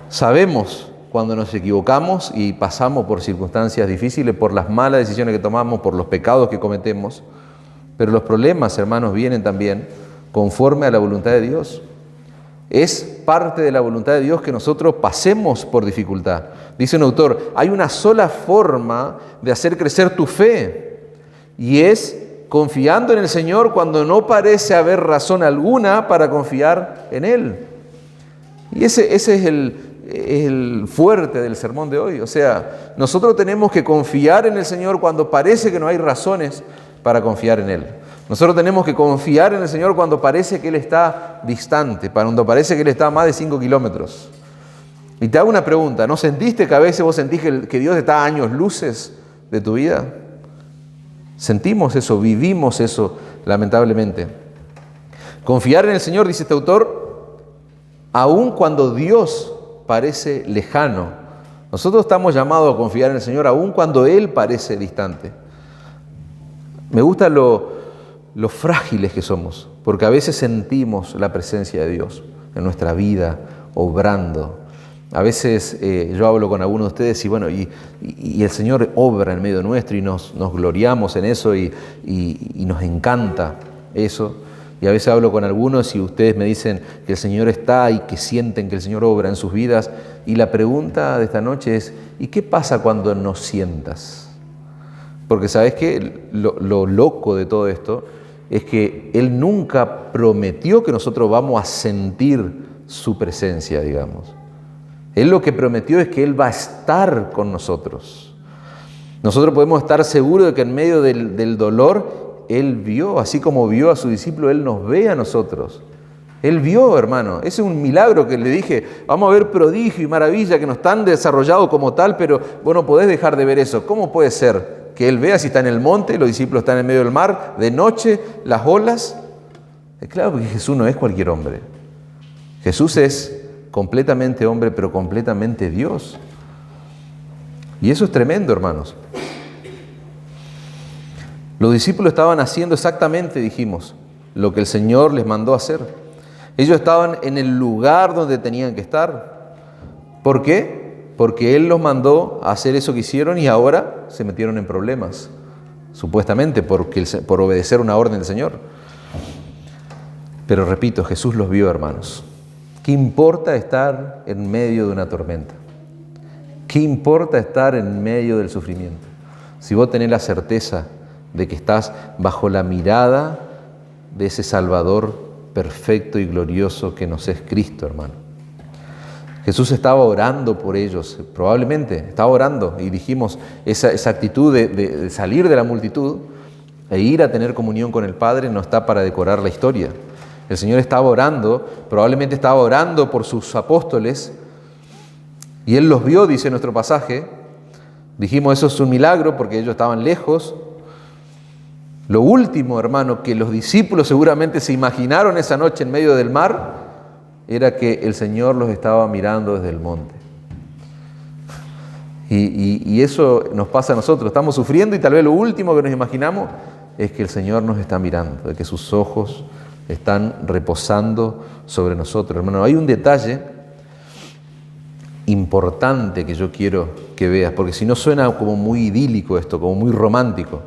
sabemos cuando nos equivocamos y pasamos por circunstancias difíciles, por las malas decisiones que tomamos, por los pecados que cometemos. Pero los problemas, hermanos, vienen también conforme a la voluntad de Dios. Es parte de la voluntad de Dios que nosotros pasemos por dificultad. Dice un autor, hay una sola forma de hacer crecer tu fe, y es confiando en el Señor cuando no parece haber razón alguna para confiar en Él. Y ese es el fuerte del sermón de hoy. O sea, nosotros tenemos que confiar en el Señor cuando parece que no hay razones para confiar en Él. Nosotros tenemos que confiar en el Señor cuando parece que Él está distante, cuando parece que Él está a más de 5 kilómetros. Y te hago una pregunta, ¿no sentiste que a veces vos sentís que Dios está a años luces de tu vida? Sentimos eso, vivimos eso, lamentablemente. Confiar en el Señor, dice este autor, aun cuando Dios parece lejano. Nosotros estamos llamados a confiar en el Señor aun cuando Él parece distante. Me gusta lo frágiles que somos, porque a veces sentimos la presencia de Dios en nuestra vida, obrando. A veces yo hablo con algunos de ustedes y bueno, y el Señor obra en medio nuestro y nos gloriamos en eso y nos encanta eso. Y a veces hablo con algunos y ustedes me dicen que el Señor está y que sienten que el Señor obra en sus vidas. Y la pregunta de esta noche es, ¿y qué pasa cuando no sientas? Porque ¿sabes qué? Lo loco de todo esto es que Él nunca prometió que nosotros vamos a sentir su presencia, digamos. Él lo que prometió es que Él va a estar con nosotros. Nosotros podemos estar seguros de que en medio del dolor, Él vio, así como vio a su discípulo, Él nos ve a nosotros. Él vio, hermano. Ese es un milagro que le dije. Vamos a ver prodigio y maravilla que no están desarrollados como tal, pero vos no podés dejar de ver eso. ¿Cómo puede ser que Él vea si está en el monte, los discípulos están en medio del mar, de noche, las olas? Es claro que Jesús no es cualquier hombre. Jesús es completamente hombre, pero completamente Dios. Y eso es tremendo, hermanos. Los discípulos estaban haciendo exactamente, dijimos, lo que el Señor les mandó hacer. Ellos estaban en el lugar donde tenían que estar. ¿Por qué? Porque Él los mandó a hacer eso que hicieron y ahora se metieron en problemas, supuestamente por obedecer una orden del Señor. Pero repito, Jesús los vio, hermanos. ¿Qué importa estar en medio de una tormenta? ¿Qué importa estar en medio del sufrimiento? Si vos tenés la certeza de que estás bajo la mirada de ese Salvador perfecto y glorioso que nos es Cristo, hermano. Jesús estaba orando por ellos, probablemente estaba orando, y dijimos esa actitud de salir de la multitud e ir a tener comunión con el Padre no está para decorar la historia. El Señor estaba orando, probablemente estaba orando por sus apóstoles, y Él los vio, dice nuestro pasaje. Dijimos, eso es un milagro porque ellos estaban lejos. Lo último, hermano, que los discípulos seguramente se imaginaron esa noche en medio del mar, era que el Señor los estaba mirando desde el monte. Y eso nos pasa a nosotros. Estamos sufriendo y tal vez lo último que nos imaginamos es que el Señor nos está mirando, de que sus ojos están reposando sobre nosotros. Hermano, hay un detalle importante que yo quiero que veas, porque si no suena como muy idílico esto, como muy romántico.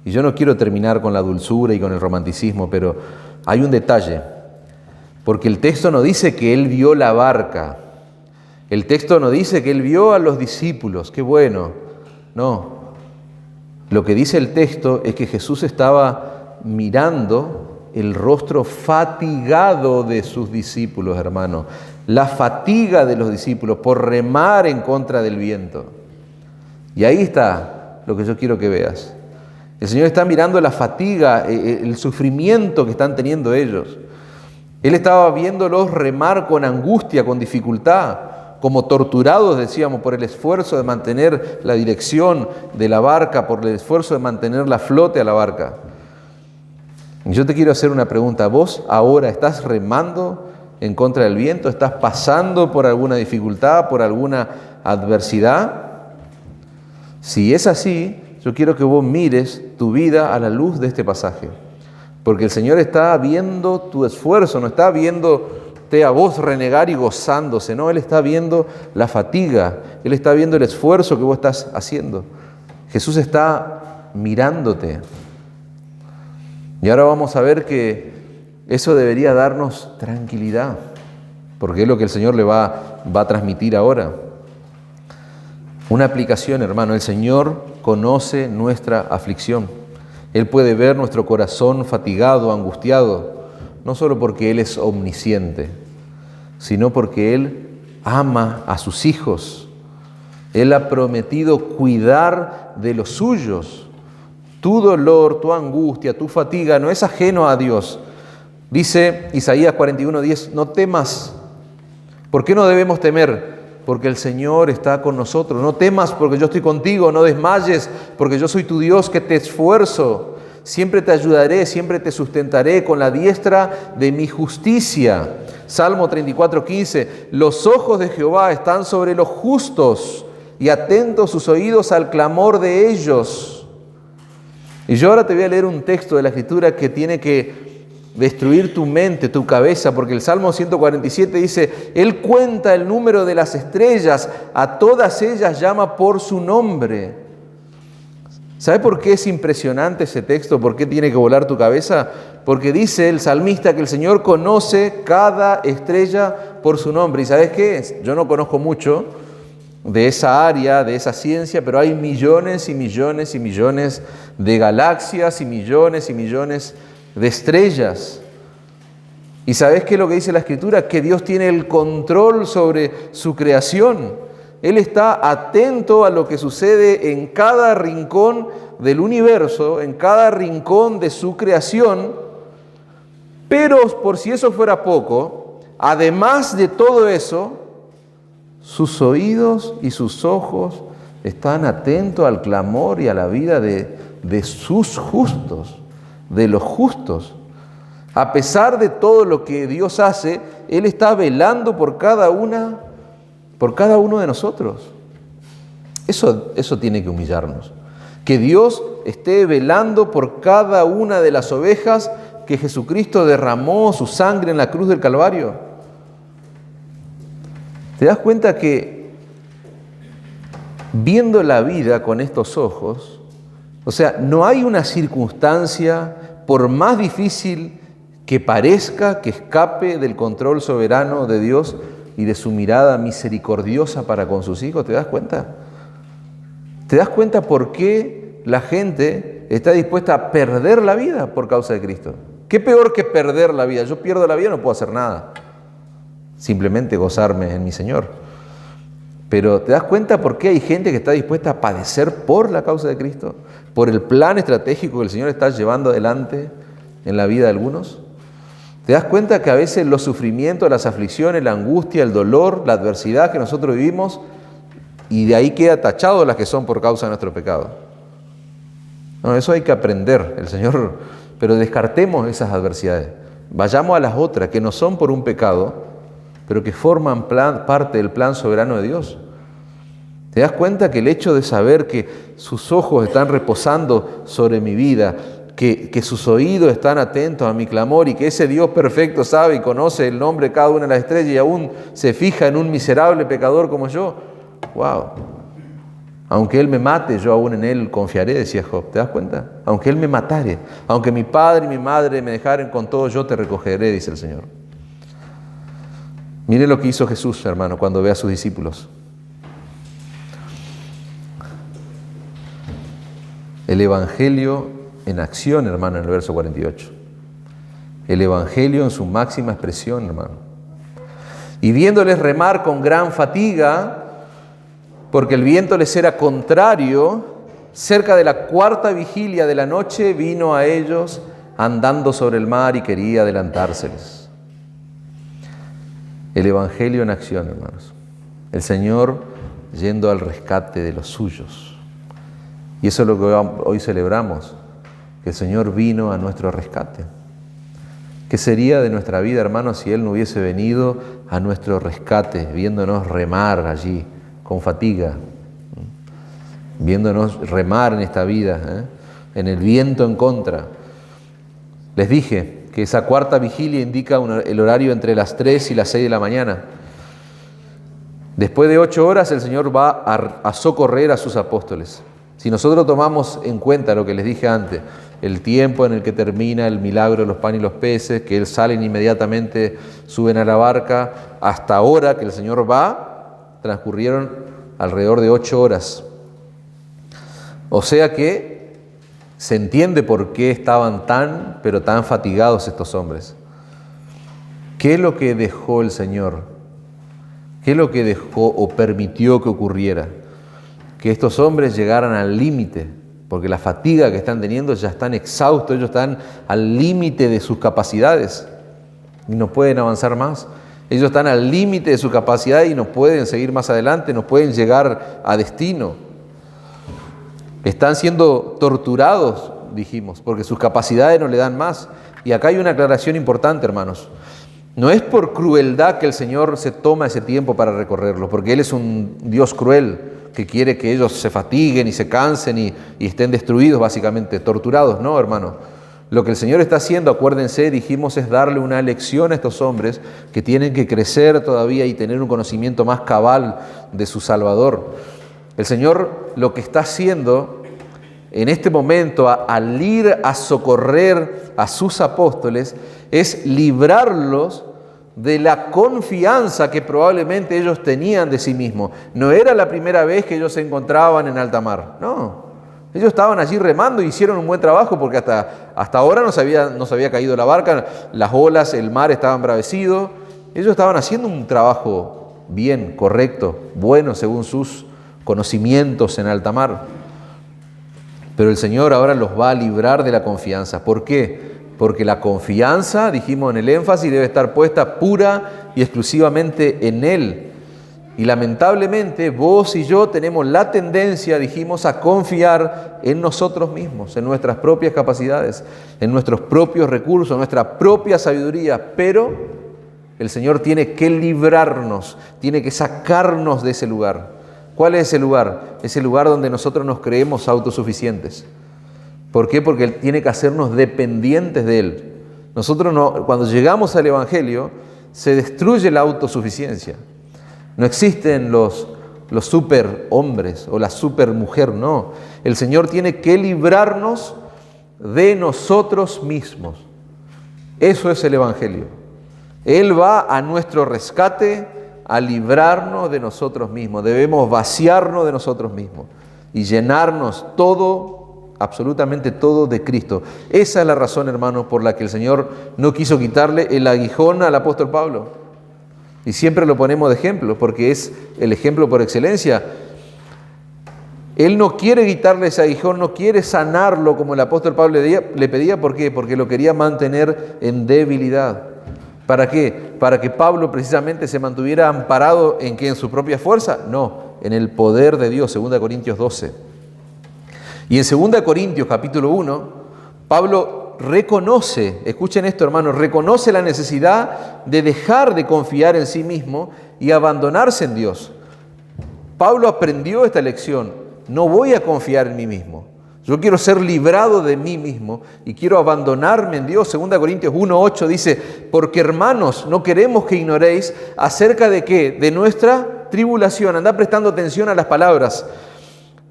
Y yo no quiero terminar con la dulzura y con el romanticismo, pero hay un detalle, porque el texto no dice que Él vio la barca, el texto no dice que Él vio a los discípulos, qué bueno, no. Lo que dice el texto es que Jesús estaba mirando el rostro fatigado de sus discípulos, hermano. La fatiga de los discípulos por remar en contra del viento. Y ahí está lo que yo quiero que veas. El Señor está mirando la fatiga, el sufrimiento que están teniendo ellos. Él estaba viéndolos remar con angustia, con dificultad, como torturados, decíamos, por el esfuerzo de mantener la dirección de la barca, por el esfuerzo de mantener la flote a la barca. Y yo te quiero hacer una pregunta. ¿Vos ahora estás remando en contra del viento? ¿Estás pasando por alguna dificultad, por alguna adversidad? Si es así, yo quiero que vos mires tu vida a la luz de este pasaje. Porque el Señor está viendo tu esfuerzo, no está viéndote a vos renegar y gozándose, no, Él está viendo la fatiga, Él está viendo el esfuerzo que vos estás haciendo. Jesús está mirándote. Y ahora vamos a ver que eso debería darnos tranquilidad, porque es lo que el Señor le va a transmitir ahora. Una aplicación, hermano, el Señor conoce nuestra aflicción. Él puede ver nuestro corazón fatigado, angustiado, no solo porque Él es omnisciente, sino porque Él ama a sus hijos. Él ha prometido cuidar de los suyos. Tu dolor, tu angustia, tu fatiga no es ajeno a Dios. Dice Isaías 41:10, no temas. ¿Por qué no debemos temer? Porque el Señor está con nosotros. No temas porque yo estoy contigo, no desmayes porque yo soy tu Dios que te esfuerzo. Siempre te ayudaré, siempre te sustentaré con la diestra de mi justicia. Salmo 34:15, los ojos de Jehová están sobre los justos y atentos sus oídos al clamor de ellos. Y yo ahora te voy a leer un texto de la Escritura que tiene que destruir tu mente, tu cabeza, porque el Salmo 147 dice, Él cuenta el número de las estrellas, a todas ellas llama por su nombre. ¿Sabe por qué es impresionante ese texto? ¿Por qué tiene que volar tu cabeza? Porque dice el salmista que el Señor conoce cada estrella por su nombre. ¿Y sabes qué? Yo no conozco mucho de esa área, de esa ciencia, pero hay millones y millones y millones de galaxias y millones de estrellas. ¿Y sabes qué es lo que dice la Escritura? Que Dios tiene el control sobre su creación. Él está atento a lo que sucede en cada rincón del universo, en cada rincón de su creación. Pero por si eso fuera poco, además de todo eso, sus oídos y sus ojos están atentos al clamor y a la vida de sus justos, de los justos. A pesar de todo lo que Dios hace, Él está velando por cada uno de nosotros. Eso tiene que humillarnos. Que Dios esté velando por cada una de las ovejas que Jesucristo derramó su sangre en la cruz del Calvario. ¿Te das cuenta que viendo la vida con estos ojos, o sea, no hay una circunstancia, por más difícil que parezca que escape del control soberano de Dios y de su mirada misericordiosa para con sus hijos. ¿Te das cuenta? ¿Te das cuenta por qué la gente está dispuesta a perder la vida por causa de Cristo? ¿Qué peor que perder la vida? Yo pierdo la vida, no puedo hacer nada. Simplemente gozarme en mi Señor. Pero ¿te das cuenta por qué hay gente que está dispuesta a padecer por la causa de Cristo? Por el plan estratégico que el Señor está llevando adelante en la vida de algunos. ¿Te das cuenta que a veces los sufrimientos, las aflicciones, la angustia, el dolor, la adversidad que nosotros vivimos, y de ahí queda tachado las que son por causa de nuestro pecado? No, eso hay que aprender, el Señor, pero descartemos esas adversidades. Vayamos a las otras que no son por un pecado, pero que forman parte del plan soberano de Dios. ¿Te das cuenta que el hecho de saber que sus ojos están reposando sobre mi vida, que sus oídos están atentos a mi clamor y que ese Dios perfecto sabe y conoce el nombre de cada una de las estrellas y aún se fija en un miserable pecador como yo? ¡Wow! Aunque Él me mate, yo aún en Él confiaré, decía Job. ¿Te das cuenta? Aunque Él me matare, aunque mi padre y mi madre me dejaren, con todo yo te recogeré, dice el Señor. Mire lo que hizo Jesús, hermano, cuando ve a sus discípulos. El Evangelio en acción, hermano, en el verso 48. El Evangelio en su máxima expresión, hermano. Y viéndoles remar con gran fatiga, porque el viento les era contrario, cerca de la cuarta vigilia de la noche vino a ellos andando sobre el mar y quería adelantárseles. El Evangelio en acción, hermanos. El Señor yendo al rescate de los suyos. Y eso es lo que hoy celebramos, que el Señor vino a nuestro rescate. ¿Qué sería de nuestra vida, hermanos, si Él no hubiese venido a nuestro rescate, viéndonos remar allí con fatiga, viéndonos remar en esta vida, en el viento en contra? Les dije que esa cuarta vigilia indica el horario entre las 3 y las 6 de la mañana. Después de 8 horas el Señor va a socorrer a sus apóstoles. Si nosotros tomamos en cuenta lo que les dije antes, el tiempo en el que termina el milagro de los panes y los peces, que Él salen inmediatamente, suben a la barca, hasta ahora que el Señor va, transcurrieron alrededor de 8 horas. O sea que se entiende por qué estaban pero tan fatigados estos hombres. ¿Qué es lo que dejó el Señor? ¿Qué es lo que dejó o permitió que ocurriera? Que estos hombres llegaran al límite, porque la fatiga que están teniendo ya están exhaustos, ellos están al límite de sus capacidades y no pueden avanzar más. Ellos están al límite de su capacidad y no pueden seguir más adelante, no pueden llegar a destino. Están siendo torturados, dijimos, porque sus capacidades no le dan más. Y acá hay una aclaración importante, hermanos. No es por crueldad que el Señor se toma ese tiempo para recorrerlo, porque Él es un Dios cruel que quiere que ellos se fatiguen y se cansen y estén destruidos, básicamente, torturados. No, hermano. Lo que el Señor está haciendo, acuérdense, dijimos, es darle una lección a estos hombres que tienen que crecer todavía y tener un conocimiento más cabal de su Salvador. El Señor lo que está haciendo en este momento al ir a socorrer a sus apóstoles es librarlos de la confianza que probablemente ellos tenían de sí mismos. No era la primera vez que ellos se encontraban en alta mar, no. Ellos estaban allí remando y hicieron un buen trabajo porque hasta ahora no se había caído la barca, las olas, el mar estaba embravecido. Ellos estaban haciendo un trabajo bien, correcto, bueno según sus conocimientos en alta mar. Pero el Señor ahora los va a librar de la confianza. ¿Por qué? Porque la confianza, dijimos en el énfasis, debe estar puesta pura y exclusivamente en Él. Y lamentablemente vos y yo tenemos la tendencia, dijimos, a confiar en nosotros mismos, en nuestras propias capacidades, en nuestros propios recursos, en nuestra propia sabiduría. Pero el Señor tiene que librarnos, tiene que sacarnos de ese lugar. ¿Cuál es ese lugar? Es el lugar donde nosotros nos creemos autosuficientes. ¿Por qué? Porque Él tiene que hacernos dependientes de Él. Nosotros cuando llegamos al Evangelio, se destruye la autosuficiencia. No existen los superhombres o la supermujer, no. El Señor tiene que librarnos de nosotros mismos. Eso es el Evangelio. Él va a nuestro rescate, a librarnos de nosotros mismos. Debemos vaciarnos de nosotros mismos y llenarnos todo, absolutamente todo, de Cristo. Esa es la razón, hermanos, por la que el Señor no quiso quitarle el aguijón al apóstol Pablo. Y siempre lo ponemos de ejemplo, porque es el ejemplo por excelencia. Él no quiere quitarle ese aguijón, no quiere sanarlo como el apóstol Pablo le pedía. ¿Por qué? Porque lo quería mantener en debilidad. ¿Para qué? ¿Para que Pablo precisamente se mantuviera amparado en qué? ¿En su propia fuerza? No, en el poder de Dios, 2 Corintios 12. Y en 2 Corintios capítulo 1, Pablo reconoce, escuchen esto hermanos, reconoce la necesidad de dejar de confiar en sí mismo y abandonarse en Dios. Pablo aprendió esta lección: no voy a confiar en mí mismo. Yo quiero ser librado de mí mismo y quiero abandonarme en Dios. 2 Corintios 1:8 dice: porque hermanos, no queremos que ignoréis acerca de qué, de nuestra tribulación. Anda prestando atención a las palabras.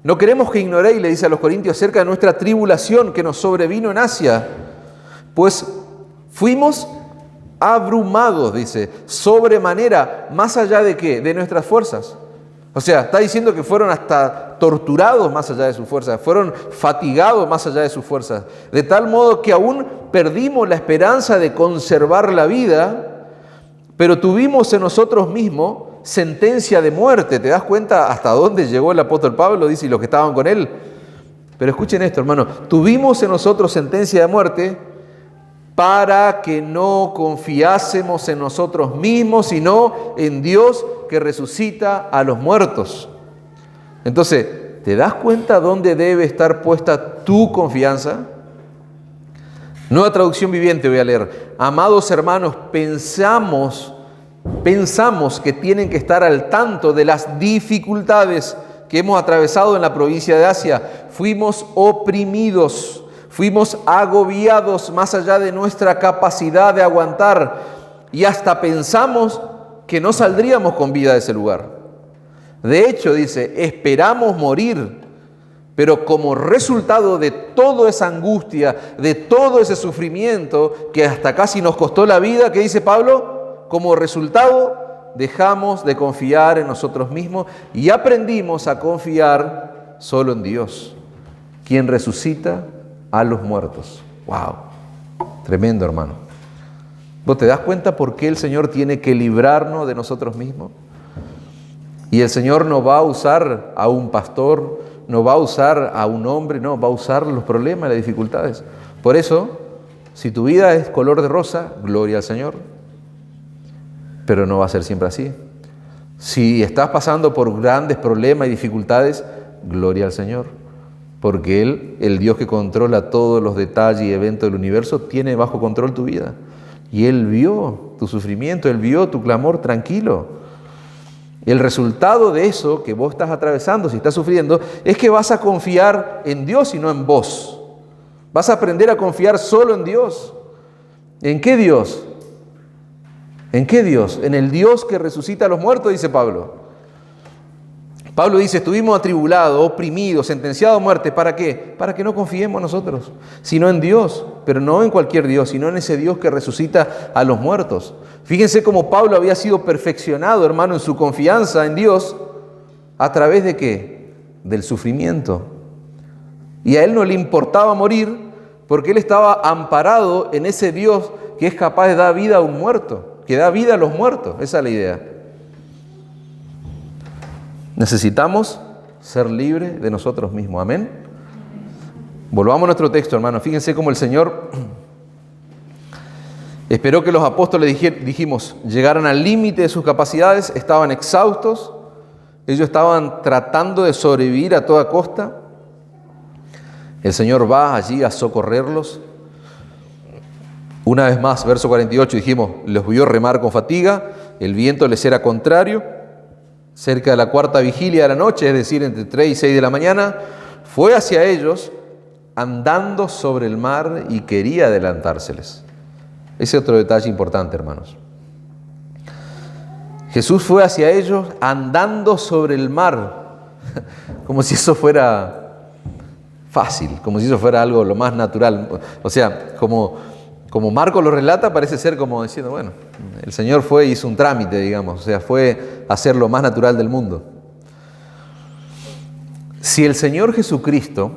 No queremos que ignoréis, le dice a los corintios, acerca de nuestra tribulación que nos sobrevino en Asia. Pues fuimos abrumados, dice, sobremanera, más allá de qué, de nuestras fuerzas. O sea, está diciendo que fueron hasta torturados más allá de sus fuerzas, fueron fatigados más allá de sus fuerzas, de tal modo que aún perdimos la esperanza de conservar la vida, pero tuvimos en nosotros mismos sentencia de muerte. ¿Te das cuenta hasta dónde llegó el apóstol Pablo? Dice, y los que estaban con él. Pero escuchen esto, hermano, tuvimos en nosotros sentencia de muerte para que no confiásemos en nosotros mismos, sino en Dios que resucita a los muertos. Entonces, ¿te das cuenta dónde debe estar puesta tu confianza? Nueva traducción viviente voy a leer. Amados hermanos, pensamos que tienen que estar al tanto de las dificultades que hemos atravesado en la provincia de Asia. Fuimos oprimidos, fuimos agobiados más allá de nuestra capacidad de aguantar y hasta pensamos que no saldríamos con vida de ese lugar. De hecho, dice, esperamos morir, pero como resultado de toda esa angustia, de todo ese sufrimiento que hasta casi nos costó la vida, ¿qué dice Pablo? Como resultado dejamos de confiar en nosotros mismos y aprendimos a confiar solo en Dios, quien resucita a los muertos. ¡Wow! Tremendo, hermano. ¿Vos te das cuenta por qué el Señor tiene que librarnos de nosotros mismos? Y el Señor no va a usar a un pastor, no va a usar a un hombre, no, va a usar los problemas, las dificultades. Por eso, si tu vida es color de rosa, gloria al Señor. Pero no va a ser siempre así. Si estás pasando por grandes problemas y dificultades, gloria al Señor. Porque Él, el Dios que controla todos los detalles y eventos del universo, tiene bajo control tu vida. Y Él vio tu sufrimiento, Él vio tu clamor tranquilo. El resultado de eso que vos estás atravesando, si estás sufriendo, es que vas a confiar en Dios y no en vos. Vas a aprender a confiar solo en Dios. ¿En qué Dios? ¿En qué Dios? En el Dios que resucita a los muertos, dice Pablo. Pablo dice, estuvimos atribulados, oprimidos, sentenciados a muerte. ¿Para qué? Para que no confiemos nosotros, sino en Dios, pero no en cualquier Dios, sino en ese Dios que resucita a los muertos. Fíjense cómo Pablo había sido perfeccionado, hermano, en su confianza en Dios, ¿a través de qué? Del sufrimiento. Y a él no le importaba morir, porque él estaba amparado en ese Dios que es capaz de dar vida a un muerto, que da vida a los muertos. Esa es la idea. Necesitamos ser libres de nosotros mismos. Amén. Volvamos a nuestro texto, hermano. Fíjense cómo el Señor esperó que los apóstoles, dijimos, llegaran al límite de sus capacidades. Estaban exhaustos. Ellos estaban tratando de sobrevivir a toda costa. El Señor va allí a socorrerlos. Una vez más, verso 48, dijimos, los vio remar con fatiga. El viento les era contrario. Cerca de la cuarta vigilia de la noche, es decir, entre 3 y 6 de la mañana, fue hacia ellos andando sobre el mar y quería adelantárseles. Ese es otro detalle importante, hermanos. Jesús fue hacia ellos andando sobre el mar, como si eso fuera fácil, como si eso fuera algo lo más natural. O sea, como como Marcos lo relata, parece ser como diciendo, bueno, el Señor fue y hizo un trámite, digamos, o sea, fue a hacer lo más natural del mundo. Si el Señor Jesucristo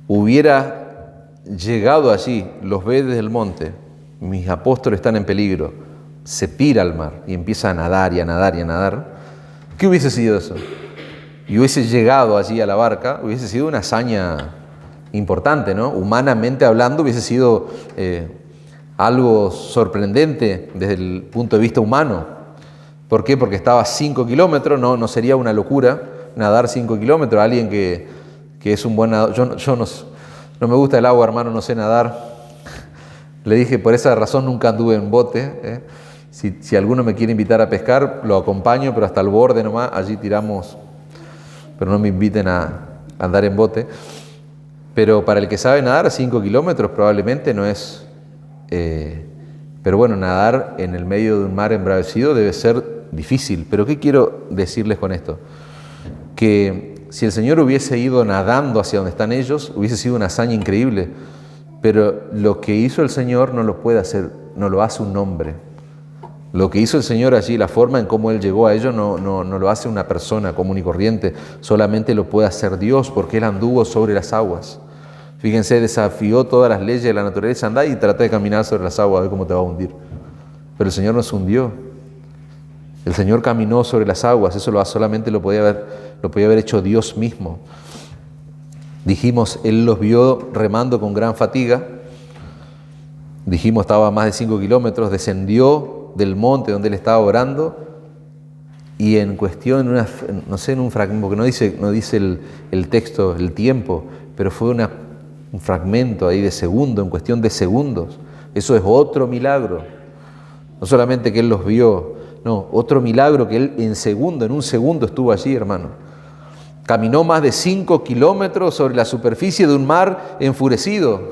hubiera llegado allí, los ve desde el monte, mis apóstoles están en peligro, se tira al mar y empieza a nadar y a nadar y a nadar, ¿qué hubiese sido eso? Y hubiese llegado allí a la barca, hubiese sido una hazaña importante, ¿no? Humanamente hablando, hubiese sido algo sorprendente desde el punto de vista humano. ¿Por qué? Porque estaba a 5 kilómetros, no sería una locura nadar 5 kilómetros. Alguien que es un buen nadador, yo no me gusta el agua, hermano, no sé nadar. Le dije, por esa razón nunca anduve en bote. Si alguno me quiere invitar a pescar, lo acompaño, pero hasta el borde nomás, allí tiramos, pero no me inviten a andar en bote. Pero para el que sabe nadar, 5 kilómetros probablemente no es... pero bueno, nadar en el medio de un mar embravecido debe ser difícil. Pero ¿qué quiero decirles con esto? Que si el Señor hubiese ido nadando hacia donde están ellos, hubiese sido una hazaña increíble. Pero lo que hizo el Señor no lo puede hacer, no lo hace un hombre. Lo que hizo el Señor allí, la forma en cómo Él llegó a ellos, no lo hace una persona común y corriente. Solamente lo puede hacer Dios, porque Él anduvo sobre las aguas. Fíjense, desafió todas las leyes de la naturaleza. Andá y trata de caminar sobre las aguas, a ver cómo te va a hundir. Pero el Señor no se hundió. El Señor caminó sobre las aguas. Eso solamente lo podía haber hecho Dios mismo. Dijimos, Él los vio remando con gran fatiga. Dijimos, estaba a más de 5 kilómetros. Descendió del monte donde Él estaba orando. Y en cuestión, en un fragmento, porque no dice el texto, el tiempo, pero fue un fragmento ahí de segundo, en cuestión de segundos. Eso es otro milagro. No solamente que Él los vio, no, otro milagro que Él en un segundo estuvo allí, hermano. Caminó más de 5 kilómetros sobre la superficie de un mar enfurecido.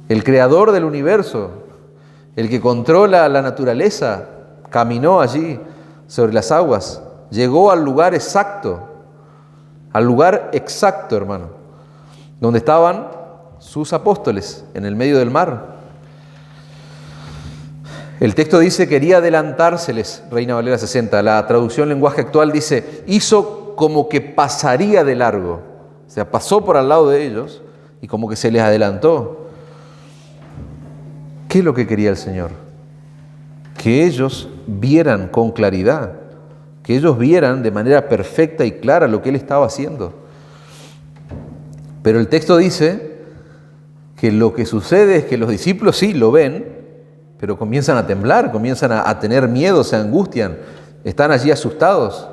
El creador del universo, el que controla la naturaleza, caminó allí sobre las aguas. Llegó al lugar exacto, hermano, donde estaban sus apóstoles, en el medio del mar. El texto dice, quería adelantárseles, Reina Valera 60. La traducción lenguaje actual dice, hizo como que pasaría de largo. O sea, pasó por al lado de ellos y como que se les adelantó. ¿Qué es lo que quería el Señor? Que ellos vieran con claridad, que ellos vieran de manera perfecta y clara lo que Él estaba haciendo. Pero el texto dice que lo que sucede es que los discípulos sí lo ven, pero comienzan a temblar, comienzan a tener miedo, se angustian, están allí asustados.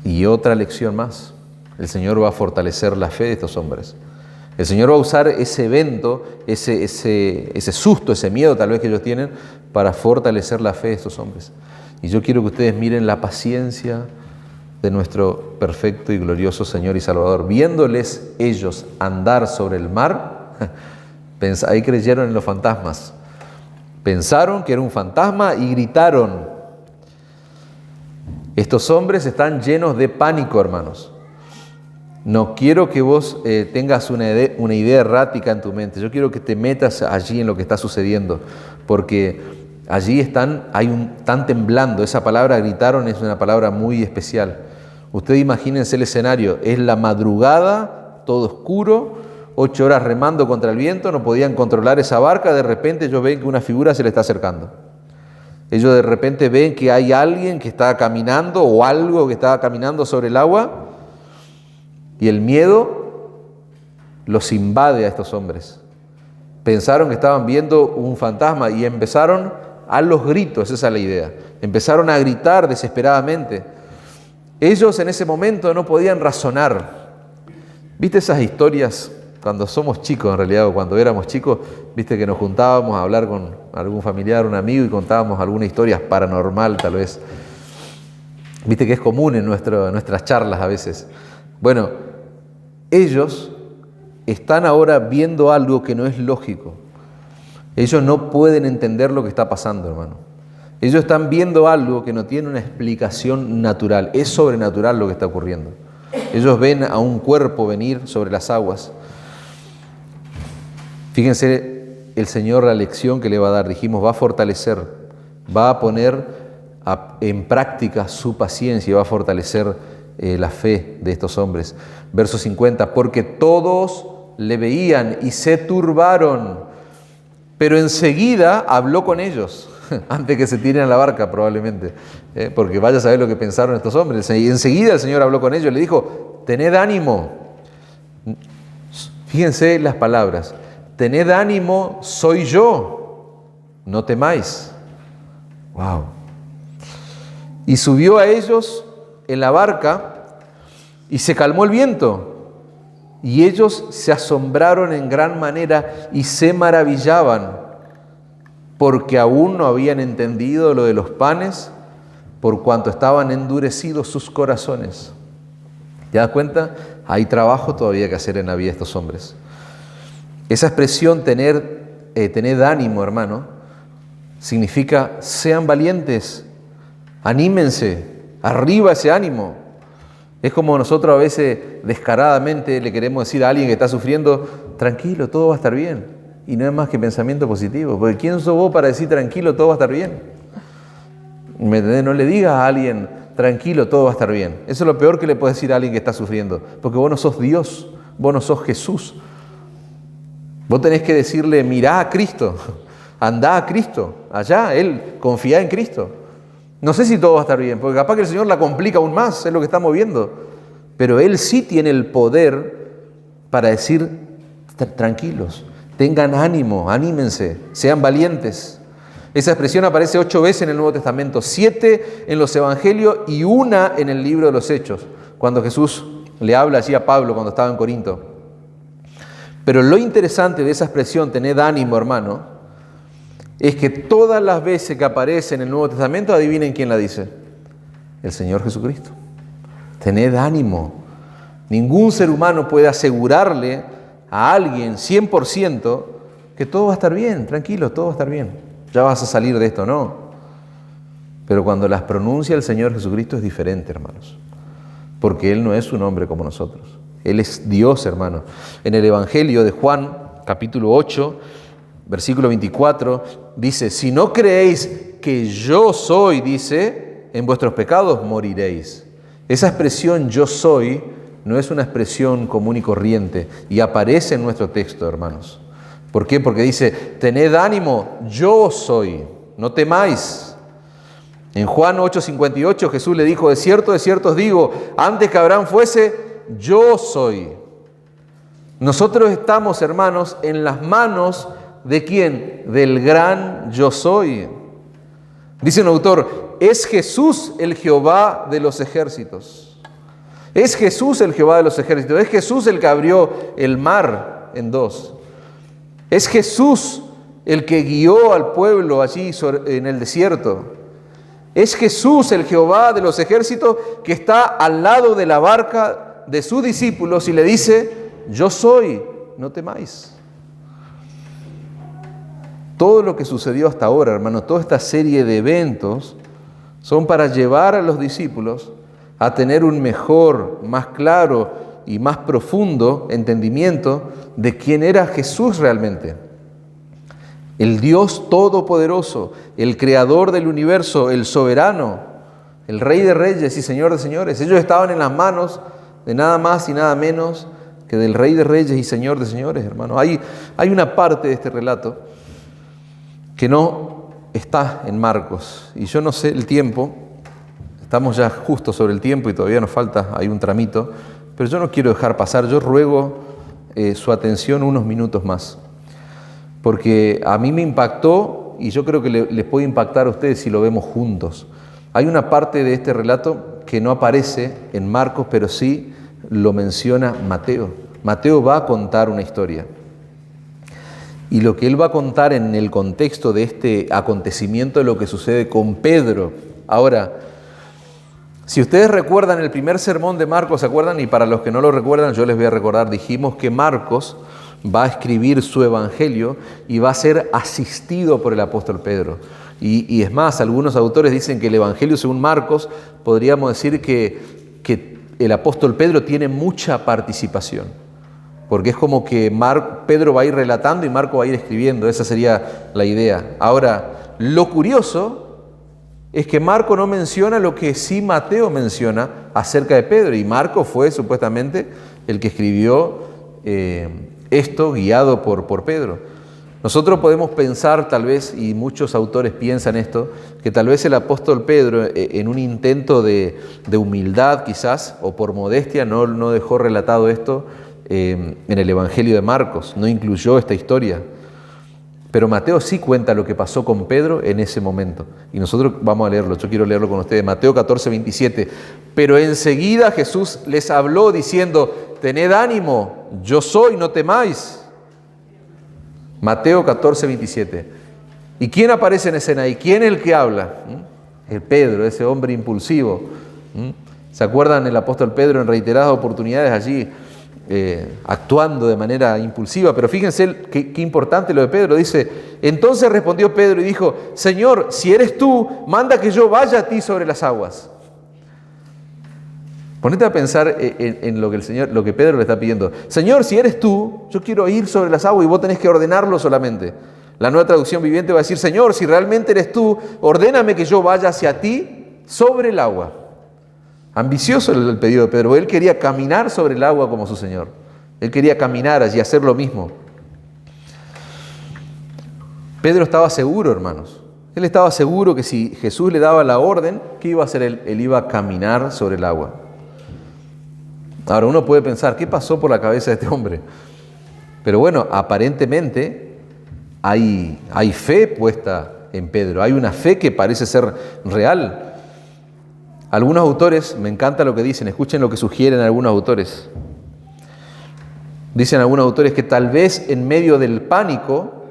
Y otra lección más, el Señor va a fortalecer la fe de estos hombres. El Señor va a usar ese evento, ese susto, ese miedo tal vez que ellos tienen, para fortalecer la fe de estos hombres. Y yo quiero que ustedes miren la paciencia de nuestro perfecto y glorioso Señor y Salvador. Viéndoles ellos andar sobre el mar, ahí creyeron en los fantasmas. Pensaron que era un fantasma y gritaron. Estos hombres están llenos de pánico, hermanos. No quiero que vos tengas una idea errática en tu mente. Yo quiero que te metas allí en lo que está sucediendo, porque allí están temblando. Esa palabra gritaron es una palabra muy especial. Ustedes imagínense el escenario. Es la madrugada, todo oscuro, 8 horas remando contra el viento, no podían controlar esa barca. De repente ellos ven que una figura se le está acercando. Ellos de repente ven que hay alguien que está caminando o algo que está caminando sobre el agua. Y el miedo los invade a estos hombres. Pensaron que estaban viendo un fantasma y empezaron a los gritos, esa es la idea. Empezaron a gritar desesperadamente. Ellos en ese momento no podían razonar. ¿Viste esas historias cuando somos chicos, en realidad, o cuando éramos chicos? ¿Viste que nos juntábamos a hablar con algún familiar, un amigo, y contábamos alguna historia paranormal tal vez? ¿Viste que es común en nuestras charlas a veces? Bueno, ellos están ahora viendo algo que no es lógico. Ellos no pueden entender lo que está pasando, hermano. Ellos están viendo algo que no tiene una explicación natural. Es sobrenatural lo que está ocurriendo. Ellos ven a un cuerpo venir sobre las aguas. Fíjense el Señor la lección que le va a dar. Dijimos, va a fortalecer, va a poner en práctica su paciencia, va a fortalecer la fe de estos hombres. Verso 50, porque todos le veían y se turbaron, pero enseguida habló con ellos, antes que se tiren a la barca probablemente, porque vaya a saber lo que pensaron estos hombres. Y enseguida el Señor habló con ellos, le dijo, tened ánimo. Fíjense las palabras, tened ánimo, soy yo, no temáis. Wow. Y subió a ellos en la barca y se calmó el viento. Y ellos se asombraron en gran manera y se maravillaban, porque aún no habían entendido lo de los panes, por cuanto estaban endurecidos sus corazones. ¿Te das cuenta? Hay trabajo todavía que hacer en la vida de estos hombres. Esa expresión, tened ánimo, hermano, significa sean valientes, anímense, arriba ese ánimo. Es como nosotros a veces descaradamente le queremos decir a alguien que está sufriendo, tranquilo, todo va a estar bien. Y no es más que pensamiento positivo. Porque ¿quién sos vos para decir tranquilo, todo va a estar bien? ¿Me entendés? No le digas a alguien, tranquilo, todo va a estar bien. Eso es lo peor que le puedes decir a alguien que está sufriendo. Porque vos no sos Dios, vos no sos Jesús. Vos tenés que decirle, mirá a Cristo, andá a Cristo, allá, Él, confía en Cristo. No sé si todo va a estar bien, porque capaz que el Señor la complica aún más, es lo que estamos viendo. Pero Él sí tiene el poder para decir, tranquilos, tengan ánimo, anímense, sean valientes. Esa expresión aparece 8 veces en el Nuevo Testamento, 7 en los Evangelios y 1 en el libro de los Hechos, cuando Jesús le habla allí a Pablo cuando estaba en Corinto. Pero lo interesante de esa expresión, tened ánimo, hermano, es que todas las veces que aparece en el Nuevo Testamento, adivinen quién la dice. El Señor Jesucristo. Tened ánimo. Ningún ser humano puede asegurarle a alguien 100% que todo va a estar bien, tranquilo, todo va a estar bien. Ya vas a salir de esto, no. Pero cuando las pronuncia el Señor Jesucristo es diferente, hermanos. Porque Él no es un hombre como nosotros. Él es Dios, hermano. En el Evangelio de Juan, capítulo 8, versículo 24, dice, si no creéis que yo soy, dice, en vuestros pecados moriréis. Esa expresión yo soy no es una expresión común y corriente y aparece en nuestro texto, hermanos. ¿Por qué? Porque dice, tened ánimo, yo soy, no temáis. En Juan 8:58 Jesús le dijo, de cierto os digo, antes que Abraham fuese, yo soy. Nosotros estamos, hermanos, en las manos ¿de quién? Del gran yo soy. Dice un autor, es Jesús el Jehová de los ejércitos. Es Jesús el Jehová de los ejércitos. Es Jesús el que abrió el mar en dos. Es Jesús el que guió al pueblo allí en el desierto. Es Jesús el Jehová de los ejércitos que está al lado de la barca de sus discípulos y le dice, yo soy, no temáis. Todo lo que sucedió hasta ahora, hermanos, toda esta serie de eventos son para llevar a los discípulos a tener un mejor, más claro y más profundo entendimiento de quién era Jesús realmente. El Dios Todopoderoso, el Creador del universo, el Soberano, el Rey de Reyes y Señor de Señores. Ellos estaban en las manos de nada más y nada menos que del Rey de Reyes y Señor de Señores, hermano. Hay una parte de este relato que no está en Marcos. Y yo no sé el tiempo, estamos ya justo sobre el tiempo y todavía nos falta, hay un tramito, pero yo no quiero dejar pasar, yo ruego su atención unos minutos más, porque a mí me impactó y yo creo que les puede impactar a ustedes si lo vemos juntos. Hay una parte de este relato que no aparece en Marcos, pero sí lo menciona Mateo. Mateo va a contar una historia. Y lo que él va a contar en el contexto de este acontecimiento es lo que sucede con Pedro. Ahora, si ustedes recuerdan el primer sermón de Marcos, ¿se acuerdan? Y para los que no lo recuerdan, yo les voy a recordar, dijimos que Marcos va a escribir su evangelio y va a ser asistido por el apóstol Pedro. Y es más, algunos autores dicen que el evangelio según Marcos, podríamos decir que el apóstol Pedro tiene mucha participación. porque es como que Pedro va a ir relatando y Marco va a ir escribiendo. Esa sería la idea. Ahora, lo curioso es que Marco no menciona lo que sí Mateo menciona acerca de Pedro, y Marco fue supuestamente el que escribió esto guiado por Pedro. Nosotros podemos pensar tal vez, y muchos autores piensan esto, que tal vez el apóstol Pedro, en un intento de humildad quizás, o por modestia, no dejó relatado esto en el Evangelio de Marcos, no incluyó esta historia. Pero Mateo sí cuenta lo que pasó con Pedro en ese momento. Y nosotros vamos a leerlo, yo quiero leerlo con ustedes. Mateo 14, 27. Pero enseguida Jesús les habló diciendo: tened ánimo, yo soy, no temáis. Mateo 14, 27. ¿Y quién aparece en escena ahí? ¿Quién es el que habla? El Pedro, ese hombre impulsivo. ¿Se acuerdan el apóstol Pedro en reiteradas oportunidades allí actuando de manera impulsiva? Pero fíjense qué importante lo de Pedro. Dice: entonces respondió Pedro y dijo: Señor, si eres tú, manda que yo vaya a ti sobre las aguas. Ponete a pensar en lo que Pedro le está pidiendo. Señor, si eres tú, yo quiero ir sobre las aguas y vos tenés que ordenarlo solamente. La Nueva Traducción Viviente va a decir: Señor, si realmente eres tú, ordéname que yo vaya hacia ti sobre el agua. Ambicioso el pedido de Pedro. Él quería caminar sobre el agua como su Señor. Él quería caminar allí, hacer lo mismo. Pedro estaba seguro, hermanos. Él estaba seguro que si Jesús le daba la orden, ¿qué iba a hacer él? Él iba a caminar sobre el agua. Ahora uno puede pensar, ¿qué pasó por la cabeza de este hombre? Pero bueno, aparentemente hay fe puesta en Pedro, hay una fe que parece ser real. Algunos autores, me encanta lo que dicen, escuchen lo que sugieren algunos autores. Dicen algunos autores que tal vez en medio del pánico,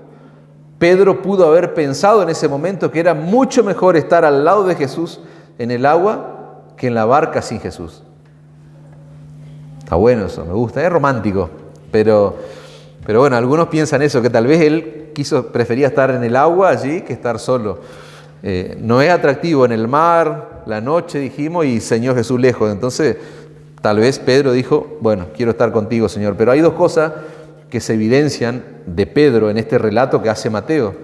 Pedro pudo haber pensado en ese momento que era mucho mejor estar al lado de Jesús en el agua que en la barca sin Jesús. Está bueno eso, me gusta, es romántico, pero bueno, algunos piensan eso, que tal vez él prefería estar en el agua allí que estar solo. No es atractivo en el mar, la noche dijimos, y Señor Jesús lejos. Entonces, tal vez Pedro dijo: bueno, quiero estar contigo, Señor. Pero hay dos cosas que se evidencian de Pedro en este relato que hace Mateo.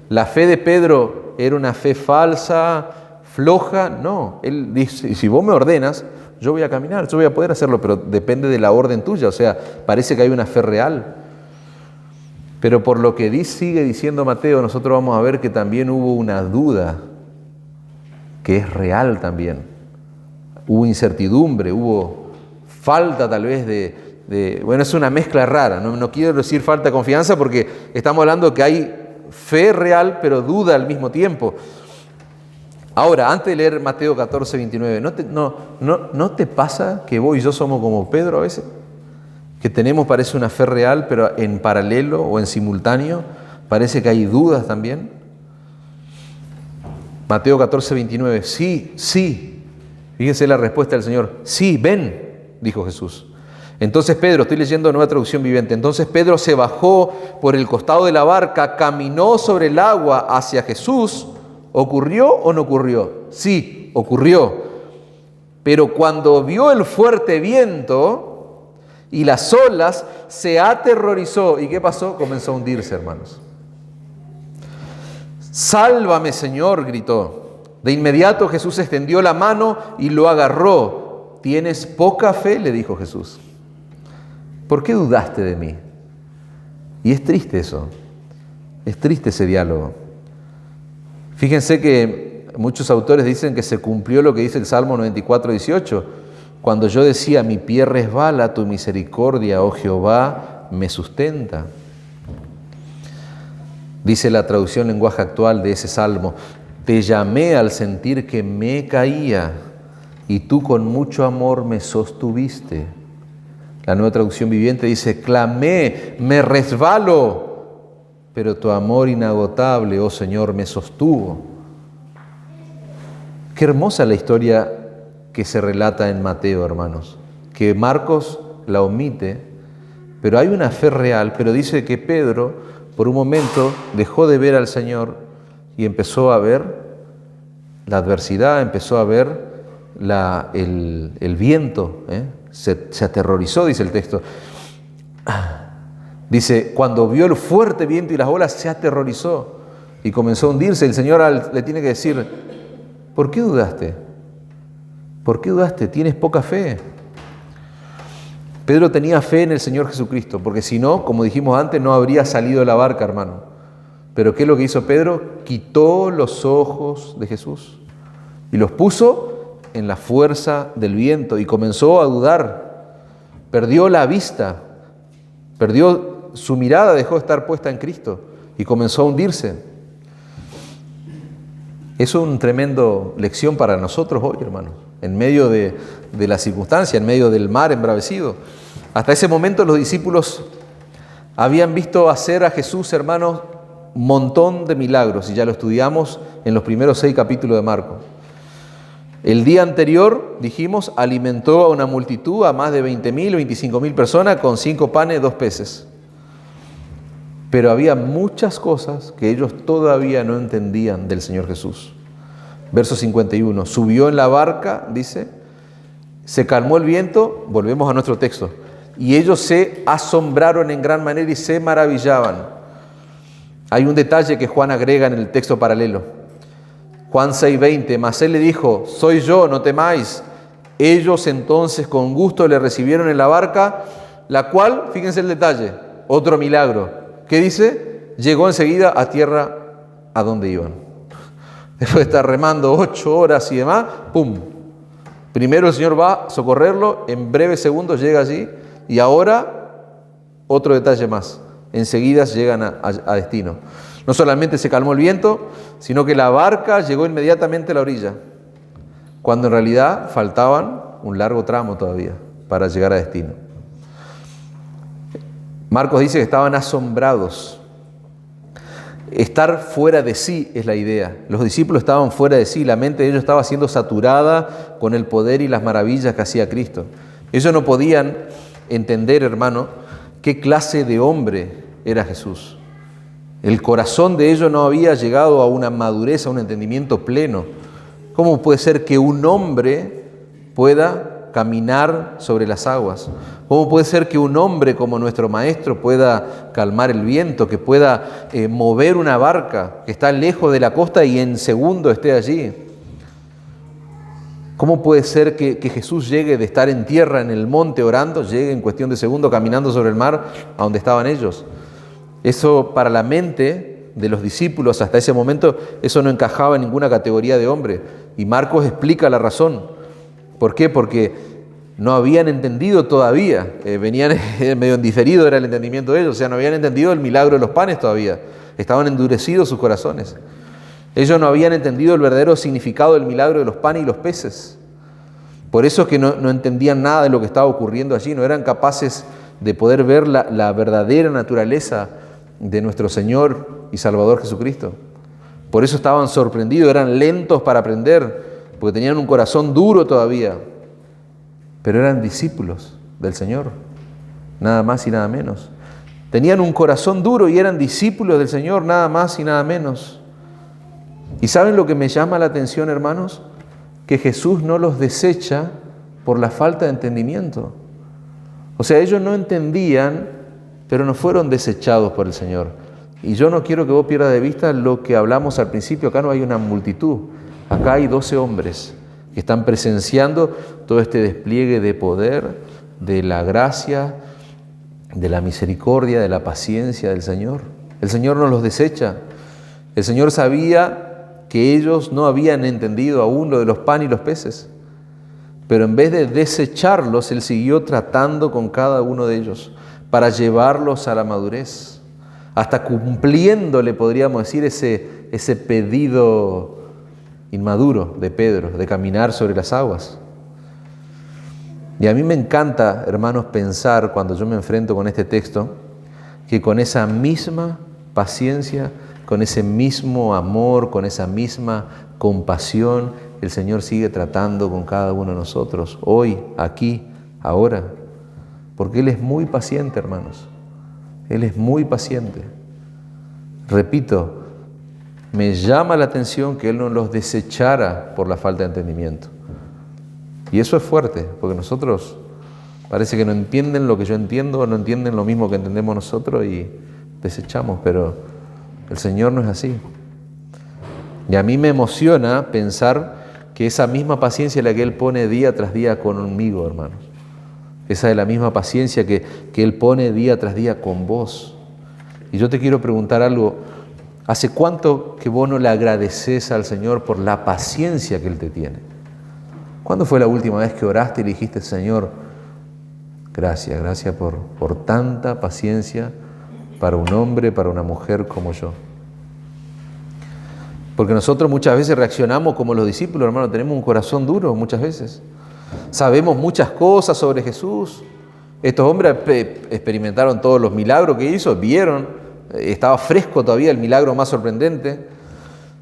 La fe de Pedro era una fe falsa, floja. No, él dice: si vos me ordenas, yo voy a caminar, yo voy a poder hacerlo, pero depende de la orden tuya. O sea, parece que hay una fe real. Pero por lo que sigue diciendo Mateo, nosotros vamos a ver que también hubo una duda que es real también. Hubo incertidumbre, hubo falta tal vez bueno, es una mezcla rara. No quiero decir falta de confianza porque estamos hablando de que hay fe real, pero duda al mismo tiempo. Ahora, antes de leer Mateo 14, 29, ¿no te pasa que vos y yo somos como Pedro a veces? Que tenemos, parece, una fe real, pero en paralelo o en simultáneo parece que hay dudas también. Mateo 14, 29, sí. Fíjense la respuesta del Señor. Sí, ven, dijo Jesús. Entonces Pedro, estoy leyendo Nueva Traducción Viviente, entonces Pedro se bajó por el costado de la barca, caminó sobre el agua hacia Jesús. ¿Ocurrió o no ocurrió? Sí, ocurrió. Pero cuando vio el fuerte viento y las olas, se aterrorizó. ¿Y qué pasó? Comenzó a hundirse, hermanos. ¡Sálvame, Señor!, gritó. De inmediato Jesús extendió la mano y lo agarró. ¿Tienes poca fe?, le dijo Jesús. ¿Por qué dudaste de mí? Y es triste eso. Es triste ese diálogo. Fíjense que muchos autores dicen que se cumplió lo que dice el Salmo 94, 18. Cuando yo decía: mi pie resbala, tu misericordia, oh Jehová, me sustenta. Dice la traducción lenguaje actual de ese salmo: te llamé al sentir que me caía y tú con mucho amor me sostuviste. La Nueva Traducción Viviente dice: clamé, me resbalo, pero tu amor inagotable, oh Señor, me sostuvo. Qué hermosa la historia que se relata en Mateo, hermanos, que Marcos la omite, pero hay una fe real. Pero dice que Pedro, por un momento, dejó de ver al Señor y empezó a ver la adversidad, empezó a ver el viento, Se aterrorizó, dice el texto. Dice, cuando vio el fuerte viento y las olas, se aterrorizó y comenzó a hundirse. El Señor le tiene que decir, ¿por qué dudaste? ¿Por qué dudaste? ¿Tienes poca fe? Pedro tenía fe en el Señor Jesucristo, porque si no, como dijimos antes, no habría salido de la barca, hermano. Pero ¿qué es lo que hizo Pedro? Quitó los ojos de Jesús y los puso en la fuerza del viento y comenzó a dudar. Perdió la vista, perdió su mirada, dejó de estar puesta en Cristo y comenzó a hundirse. Eso es una tremenda lección para nosotros hoy, hermanos, en medio de la circunstancia, en medio del mar embravecido. Hasta ese momento los discípulos habían visto hacer a Jesús, hermanos, un montón de milagros, y ya lo estudiamos en los primeros 6 capítulos de Marcos. El día anterior, dijimos, alimentó a una multitud, a más de 20.000, 25.000 personas, con 5 panes y 2 peces. Pero había muchas cosas que ellos todavía no entendían del Señor Jesús. Verso 51, subió en la barca, dice, se calmó el viento, volvemos a nuestro texto, y ellos se asombraron en gran manera y se maravillaban. Hay un detalle que Juan agrega en el texto paralelo. Juan 6:20, mas él le dijo, soy yo, no temáis. Ellos entonces con gusto le recibieron en la barca, la cual, fíjense el detalle, otro milagro. ¿Qué dice? Llegó enseguida a tierra a donde iban. Después de estar remando 8 horas y demás, ¡pum! Primero el Señor va a socorrerlo, en breves segundos llega allí, y ahora otro detalle más. Enseguida llegan a destino. No solamente se calmó el viento, sino que la barca llegó inmediatamente a la orilla, cuando en realidad faltaban un largo tramo todavía para llegar a destino. Marcos dice que estaban asombrados. Estar fuera de sí es la idea. Los discípulos estaban fuera de sí, la mente de ellos estaba siendo saturada con el poder y las maravillas que hacía Cristo. Ellos no podían entender, hermano, qué clase de hombre era Jesús. El corazón de ellos no había llegado a una madurez, a un entendimiento pleno. ¿Cómo puede ser que un hombre pueda caminar sobre las aguas? ¿Cómo puede ser que un hombre como nuestro Maestro pueda calmar el viento, que pueda mover una barca que está lejos de la costa y en segundo esté allí? ¿Cómo puede ser que Jesús llegue de estar en tierra, en el monte orando, llegue en cuestión de segundo caminando sobre el mar a donde estaban ellos? Eso para la mente de los discípulos hasta ese momento, eso no encajaba en ninguna categoría de hombre. Y Marcos explica la razón. ¿Por qué? Porque no habían entendido todavía, venían medio en diferido era el entendimiento de ellos, o sea, no habían entendido el milagro de los panes todavía, estaban endurecidos sus corazones. Ellos no habían entendido el verdadero significado del milagro de los panes y los peces. Por eso es que no entendían nada de lo que estaba ocurriendo allí, no eran capaces de poder ver la verdadera naturaleza de nuestro Señor y Salvador Jesucristo. Por eso estaban sorprendidos, eran lentos para aprender, porque tenían un corazón duro todavía. Pero eran discípulos del Señor, nada más y nada menos. Tenían un corazón duro y eran discípulos del Señor, nada más y nada menos. ¿Y saben lo que me llama la atención, hermanos? Que Jesús no los desecha por la falta de entendimiento. O sea, ellos no entendían, pero no fueron desechados por el Señor. Y yo no quiero que vos pierdas de vista lo que hablamos al principio. Acá no hay una multitud, acá hay 12 hombres que están presenciando todo este despliegue de poder, de la gracia, de la misericordia, de la paciencia del Señor. El Señor no los desecha. El Señor sabía que ellos no habían entendido aún lo de los panes y los peces. Pero en vez de desecharlos, Él siguió tratando con cada uno de ellos para llevarlos a la madurez, hasta cumpliéndole, podríamos decir, ese pedido inmaduro de Pedro, de caminar sobre las aguas. Y a mí me encanta, hermanos, pensar cuando yo me enfrento con este texto, que con esa misma paciencia, con ese mismo amor, con esa misma compasión, el Señor sigue tratando con cada uno de nosotros, hoy, aquí, ahora. Porque Él es muy paciente, hermanos. Él es muy paciente. Repito, me llama la atención que Él no los desechara por la falta de entendimiento. Y eso es fuerte, porque nosotros Parece que no entienden lo que yo entiendo, no entienden lo mismo que entendemos nosotros y desechamos, pero el Señor no es así. Y a mí me emociona pensar que esa misma paciencia es la que Él pone día tras día conmigo, hermanos. Esa es la misma paciencia que Él pone día tras día con vos. Y yo te quiero preguntar algo. ¿Hace cuánto que vos no le agradeces al Señor por la paciencia que Él te tiene? ¿Cuándo fue la última vez que oraste y le dijiste, Señor, gracias por tanta paciencia para un hombre, para una mujer como yo? Porque nosotros muchas veces reaccionamos como los discípulos, hermano, tenemos un corazón duro muchas veces. Sabemos muchas cosas sobre Jesús. Estos hombres experimentaron todos los milagros que hizo, vieron, estaba fresco todavía el milagro más sorprendente.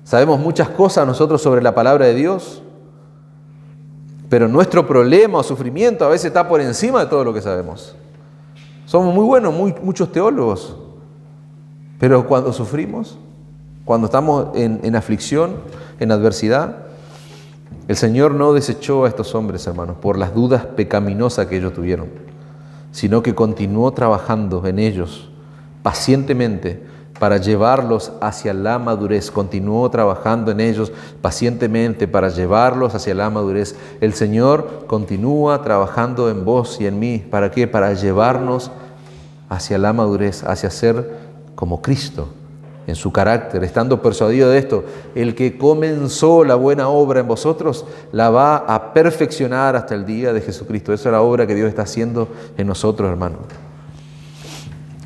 Sabemos muchas cosas nosotros sobre la palabra de Dios, pero nuestro problema o sufrimiento a veces está por encima de todo lo que sabemos. Somos muy buenos, muchos teólogos, pero cuando sufrimos, cuando estamos en aflicción, en adversidad, el Señor no desechó a estos hombres, hermanos, por las dudas pecaminosas que ellos tuvieron, sino que continuó trabajando en ellos pacientemente para llevarlos hacia la madurez. Continuó trabajando en ellos pacientemente para llevarlos hacia la madurez. El Señor continúa trabajando en vos y en mí. ¿Para qué? Para llevarnos hacia la madurez, hacia ser como Cristo en su carácter, estando persuadido de esto: el que comenzó la buena obra en vosotros la va a perfeccionar hasta el día de Jesucristo. Esa es la obra que Dios está haciendo en nosotros, hermano.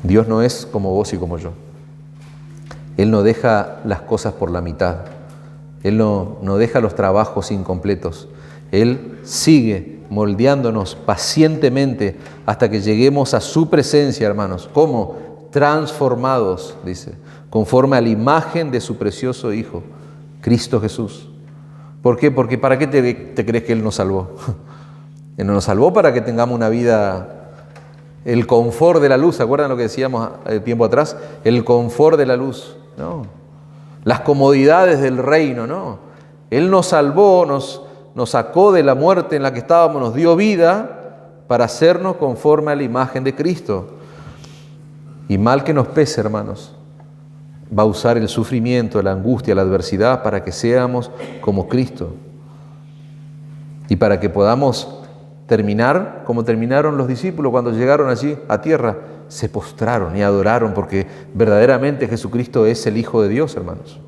Dios no es como vos y como yo. Él no deja las cosas por la mitad. Él no deja los trabajos incompletos. Él sigue moldeándonos pacientemente hasta que lleguemos a su presencia, hermanos. ¿Cómo? Transformados, dice, conforme a la imagen de su precioso Hijo, Cristo Jesús. ¿Por qué? Porque ¿para qué te crees que Él nos salvó? Él no nos salvó para que tengamos una vida, el confort de la luz. ¿Se acuerdan lo que decíamos tiempo atrás? El confort de la luz. No. Las comodidades del reino, no. Él nos salvó, nos sacó de la muerte en la que estábamos, nos dio vida para hacernos conforme a la imagen de Cristo. Y mal que nos pese, hermanos, va a usar el sufrimiento, la angustia, la adversidad para que seamos como Cristo. Y para que podamos terminar como terminaron los discípulos cuando llegaron allí a tierra. Se postraron y adoraron porque verdaderamente Jesucristo es el Hijo de Dios, hermanos.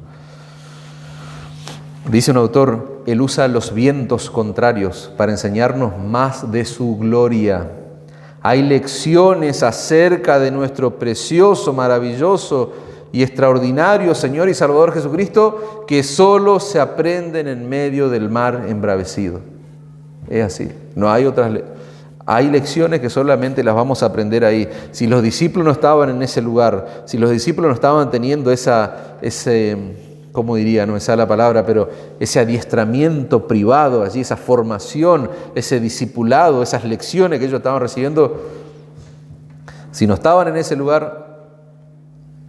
Dice un autor, Él usa los vientos contrarios para enseñarnos más de su gloria. Hay lecciones acerca de nuestro precioso, maravilloso y extraordinario Señor y Salvador Jesucristo que solo se aprenden en medio del mar embravecido. Es así, no hay otras hay lecciones que solamente las vamos a aprender ahí. Si los discípulos no estaban en ese lugar, si los discípulos no estaban teniendo ¿cómo diría? No me sale la palabra, pero ese adiestramiento privado allí, esa formación, ese discipulado, esas lecciones que ellos estaban recibiendo, si no estaban en ese lugar,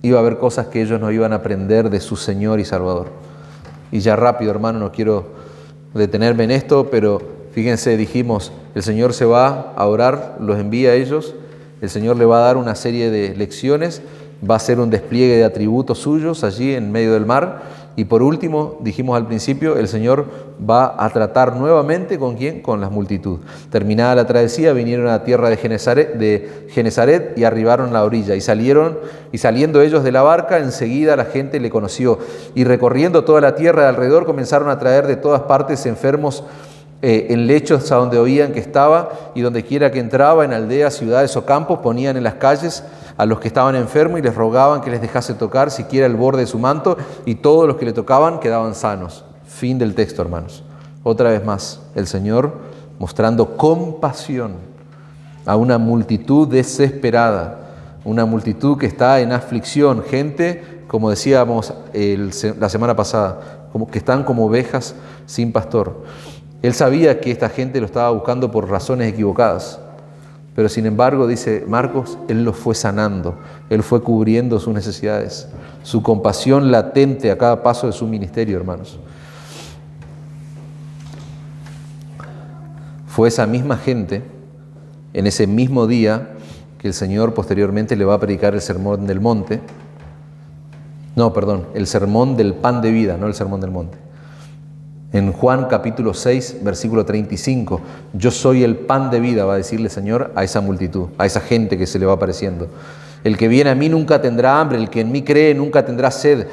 iba a haber cosas que ellos no iban a aprender de su Señor y Salvador. Y ya rápido, hermano, no quiero detenerme en esto, pero fíjense, dijimos, el Señor se va a orar, los envía a ellos, el Señor le va a dar una serie de lecciones, va a hacer un despliegue de atributos suyos allí en medio del mar. Y por último, dijimos al principio, el Señor va a tratar nuevamente ¿con quién? Con la multitud. Terminada la travesía, vinieron a la tierra de Genesaret y arribaron a la orilla. Y saliendo ellos de la barca, enseguida la gente le conoció. Y recorriendo toda la tierra de alrededor, comenzaron a traer de todas partes enfermos en lechos a donde oían que estaba, y donde quiera que entraba, en aldeas, ciudades o campos, ponían en las calles a los que estaban enfermos y les rogaban que les dejase tocar siquiera el borde de su manto, y todos los que le tocaban quedaban sanos. Fin del texto, hermanos. Otra vez más, el Señor mostrando compasión a una multitud desesperada, una multitud que está en aflicción, gente, como decíamos la semana pasada, que están como ovejas sin pastor. Él sabía que esta gente lo estaba buscando por razones equivocadas, pero sin embargo, dice Marcos, Él los fue sanando, Él fue cubriendo sus necesidades, su compasión latente a cada paso de su ministerio, hermanos. Fue esa misma gente en ese mismo día que el Señor posteriormente le va a predicar el sermón del monte. No, perdón, el sermón del pan de vida, no el sermón del monte. En Juan capítulo 6, versículo 35, yo soy el pan de vida, va a decirle el Señor a esa multitud, a esa gente que se le va apareciendo. El que viene a mí nunca tendrá hambre, el que en mí cree nunca tendrá sed.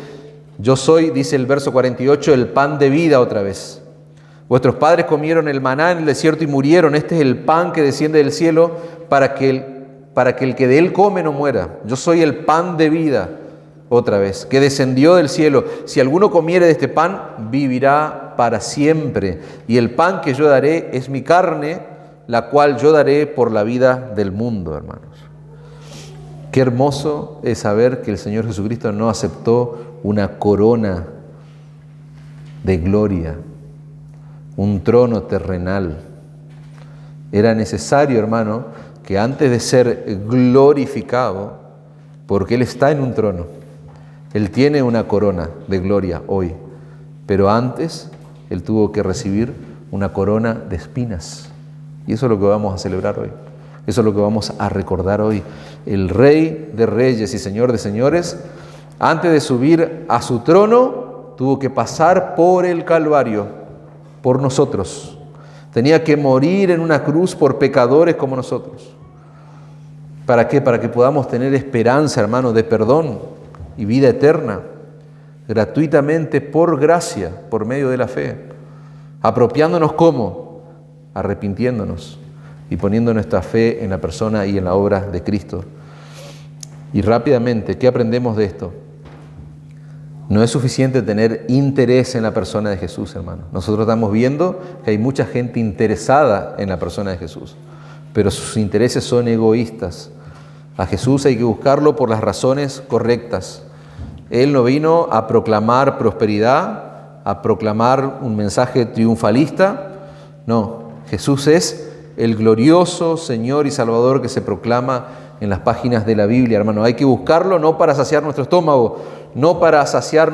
Yo soy, dice el verso 48, el pan de vida otra vez. Vuestros padres comieron el maná en el desierto y murieron. Este es el pan que desciende del cielo para que el que de él come no muera. Yo soy el pan de vida otra vez, que descendió del cielo. Si alguno comiere de este pan, vivirá para siempre. Y el pan que yo daré es mi carne, la cual yo daré por la vida del mundo, hermanos. Qué hermoso es saber que el Señor Jesucristo no aceptó una corona de gloria, un trono terrenal. Era necesario, hermano, que antes de ser glorificado, porque Él está en un trono, Él tiene una corona de gloria hoy, pero antes Él tuvo que recibir una corona de espinas. Y eso es lo que vamos a celebrar hoy. Eso es lo que vamos a recordar hoy. El Rey de Reyes y Señor de Señores, antes de subir a su trono, tuvo que pasar por el Calvario, por nosotros. Tenía que morir en una cruz por pecadores como nosotros. ¿Para qué? Para que podamos tener esperanza, hermano, de perdón y vida eterna, gratuitamente por gracia, por medio de la fe. Apropiándonos ¿cómo? Arrepintiéndonos y poniendo nuestra fe en la persona y en la obra de Cristo. Y rápidamente, ¿qué aprendemos de esto? No es suficiente tener interés en la persona de Jesús, hermano. Nosotros estamos viendo que hay mucha gente interesada en la persona de Jesús, pero sus intereses son egoístas. A Jesús hay que buscarlo por las razones correctas. Él no vino a proclamar prosperidad, a proclamar un mensaje triunfalista. No, Jesús es el glorioso Señor y Salvador que se proclama en las páginas de la Biblia, hermano. Hay que buscarlo no para saciar nuestro estómago, no para saciar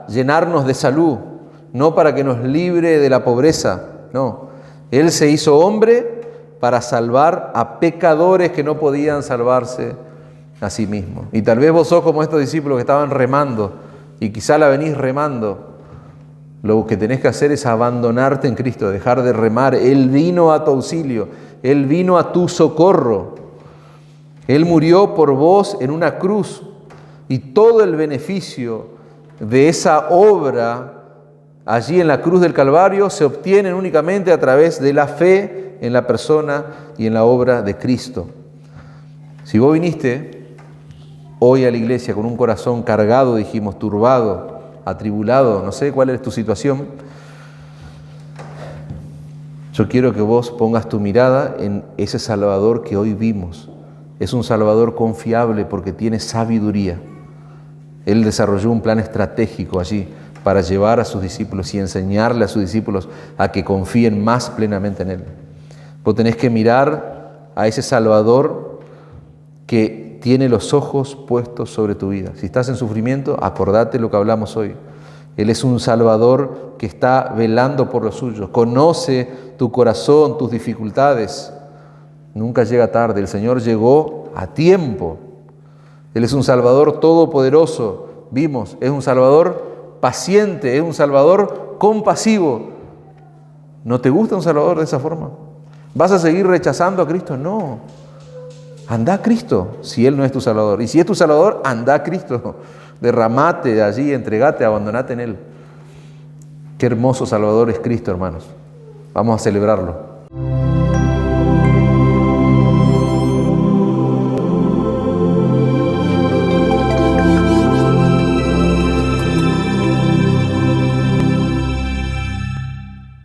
llenarnos de salud, no para que nos libre de la pobreza, no. Él se hizo hombre para salvar a pecadores que no podían salvarse a sí mismos. Y tal vez vos sos como estos discípulos que estaban remando y quizá la venís remando. Lo que tenés que hacer es abandonarte en Cristo, dejar de remar. Él vino a tu auxilio, Él vino a tu socorro. Él murió por vos en una cruz y todo el beneficio de esa obra allí en la cruz del Calvario se obtiene únicamente a través de la fe en la persona y en la obra de Cristo. Si vos viniste hoy a la iglesia con un corazón cargado, dijimos, turbado, atribulado, no sé cuál es tu situación, yo quiero que vos pongas tu mirada en ese Salvador que hoy vimos. Es un Salvador confiable porque tiene sabiduría. Él desarrolló un plan estratégico allí para llevar a sus discípulos y enseñarle a sus discípulos a que confíen más plenamente en Él. Vos tenés que mirar a ese Salvador que tiene los ojos puestos sobre tu vida. Si estás en sufrimiento, acordate lo que hablamos hoy. Él es un Salvador que está velando por los suyos. Conoce tu corazón, tus dificultades. Nunca llega tarde. El Señor llegó a tiempo. Él es un Salvador todopoderoso. Vimos, es un Salvador paciente, es un Salvador compasivo. ¿No te gusta un Salvador de esa forma? ¿Vas a seguir rechazando a Cristo? No. Anda a Cristo si Él no es tu Salvador. Y si es tu Salvador, anda a Cristo. Derramate de allí, entregate, abandonate en Él. Qué hermoso Salvador es Cristo, hermanos. Vamos a celebrarlo.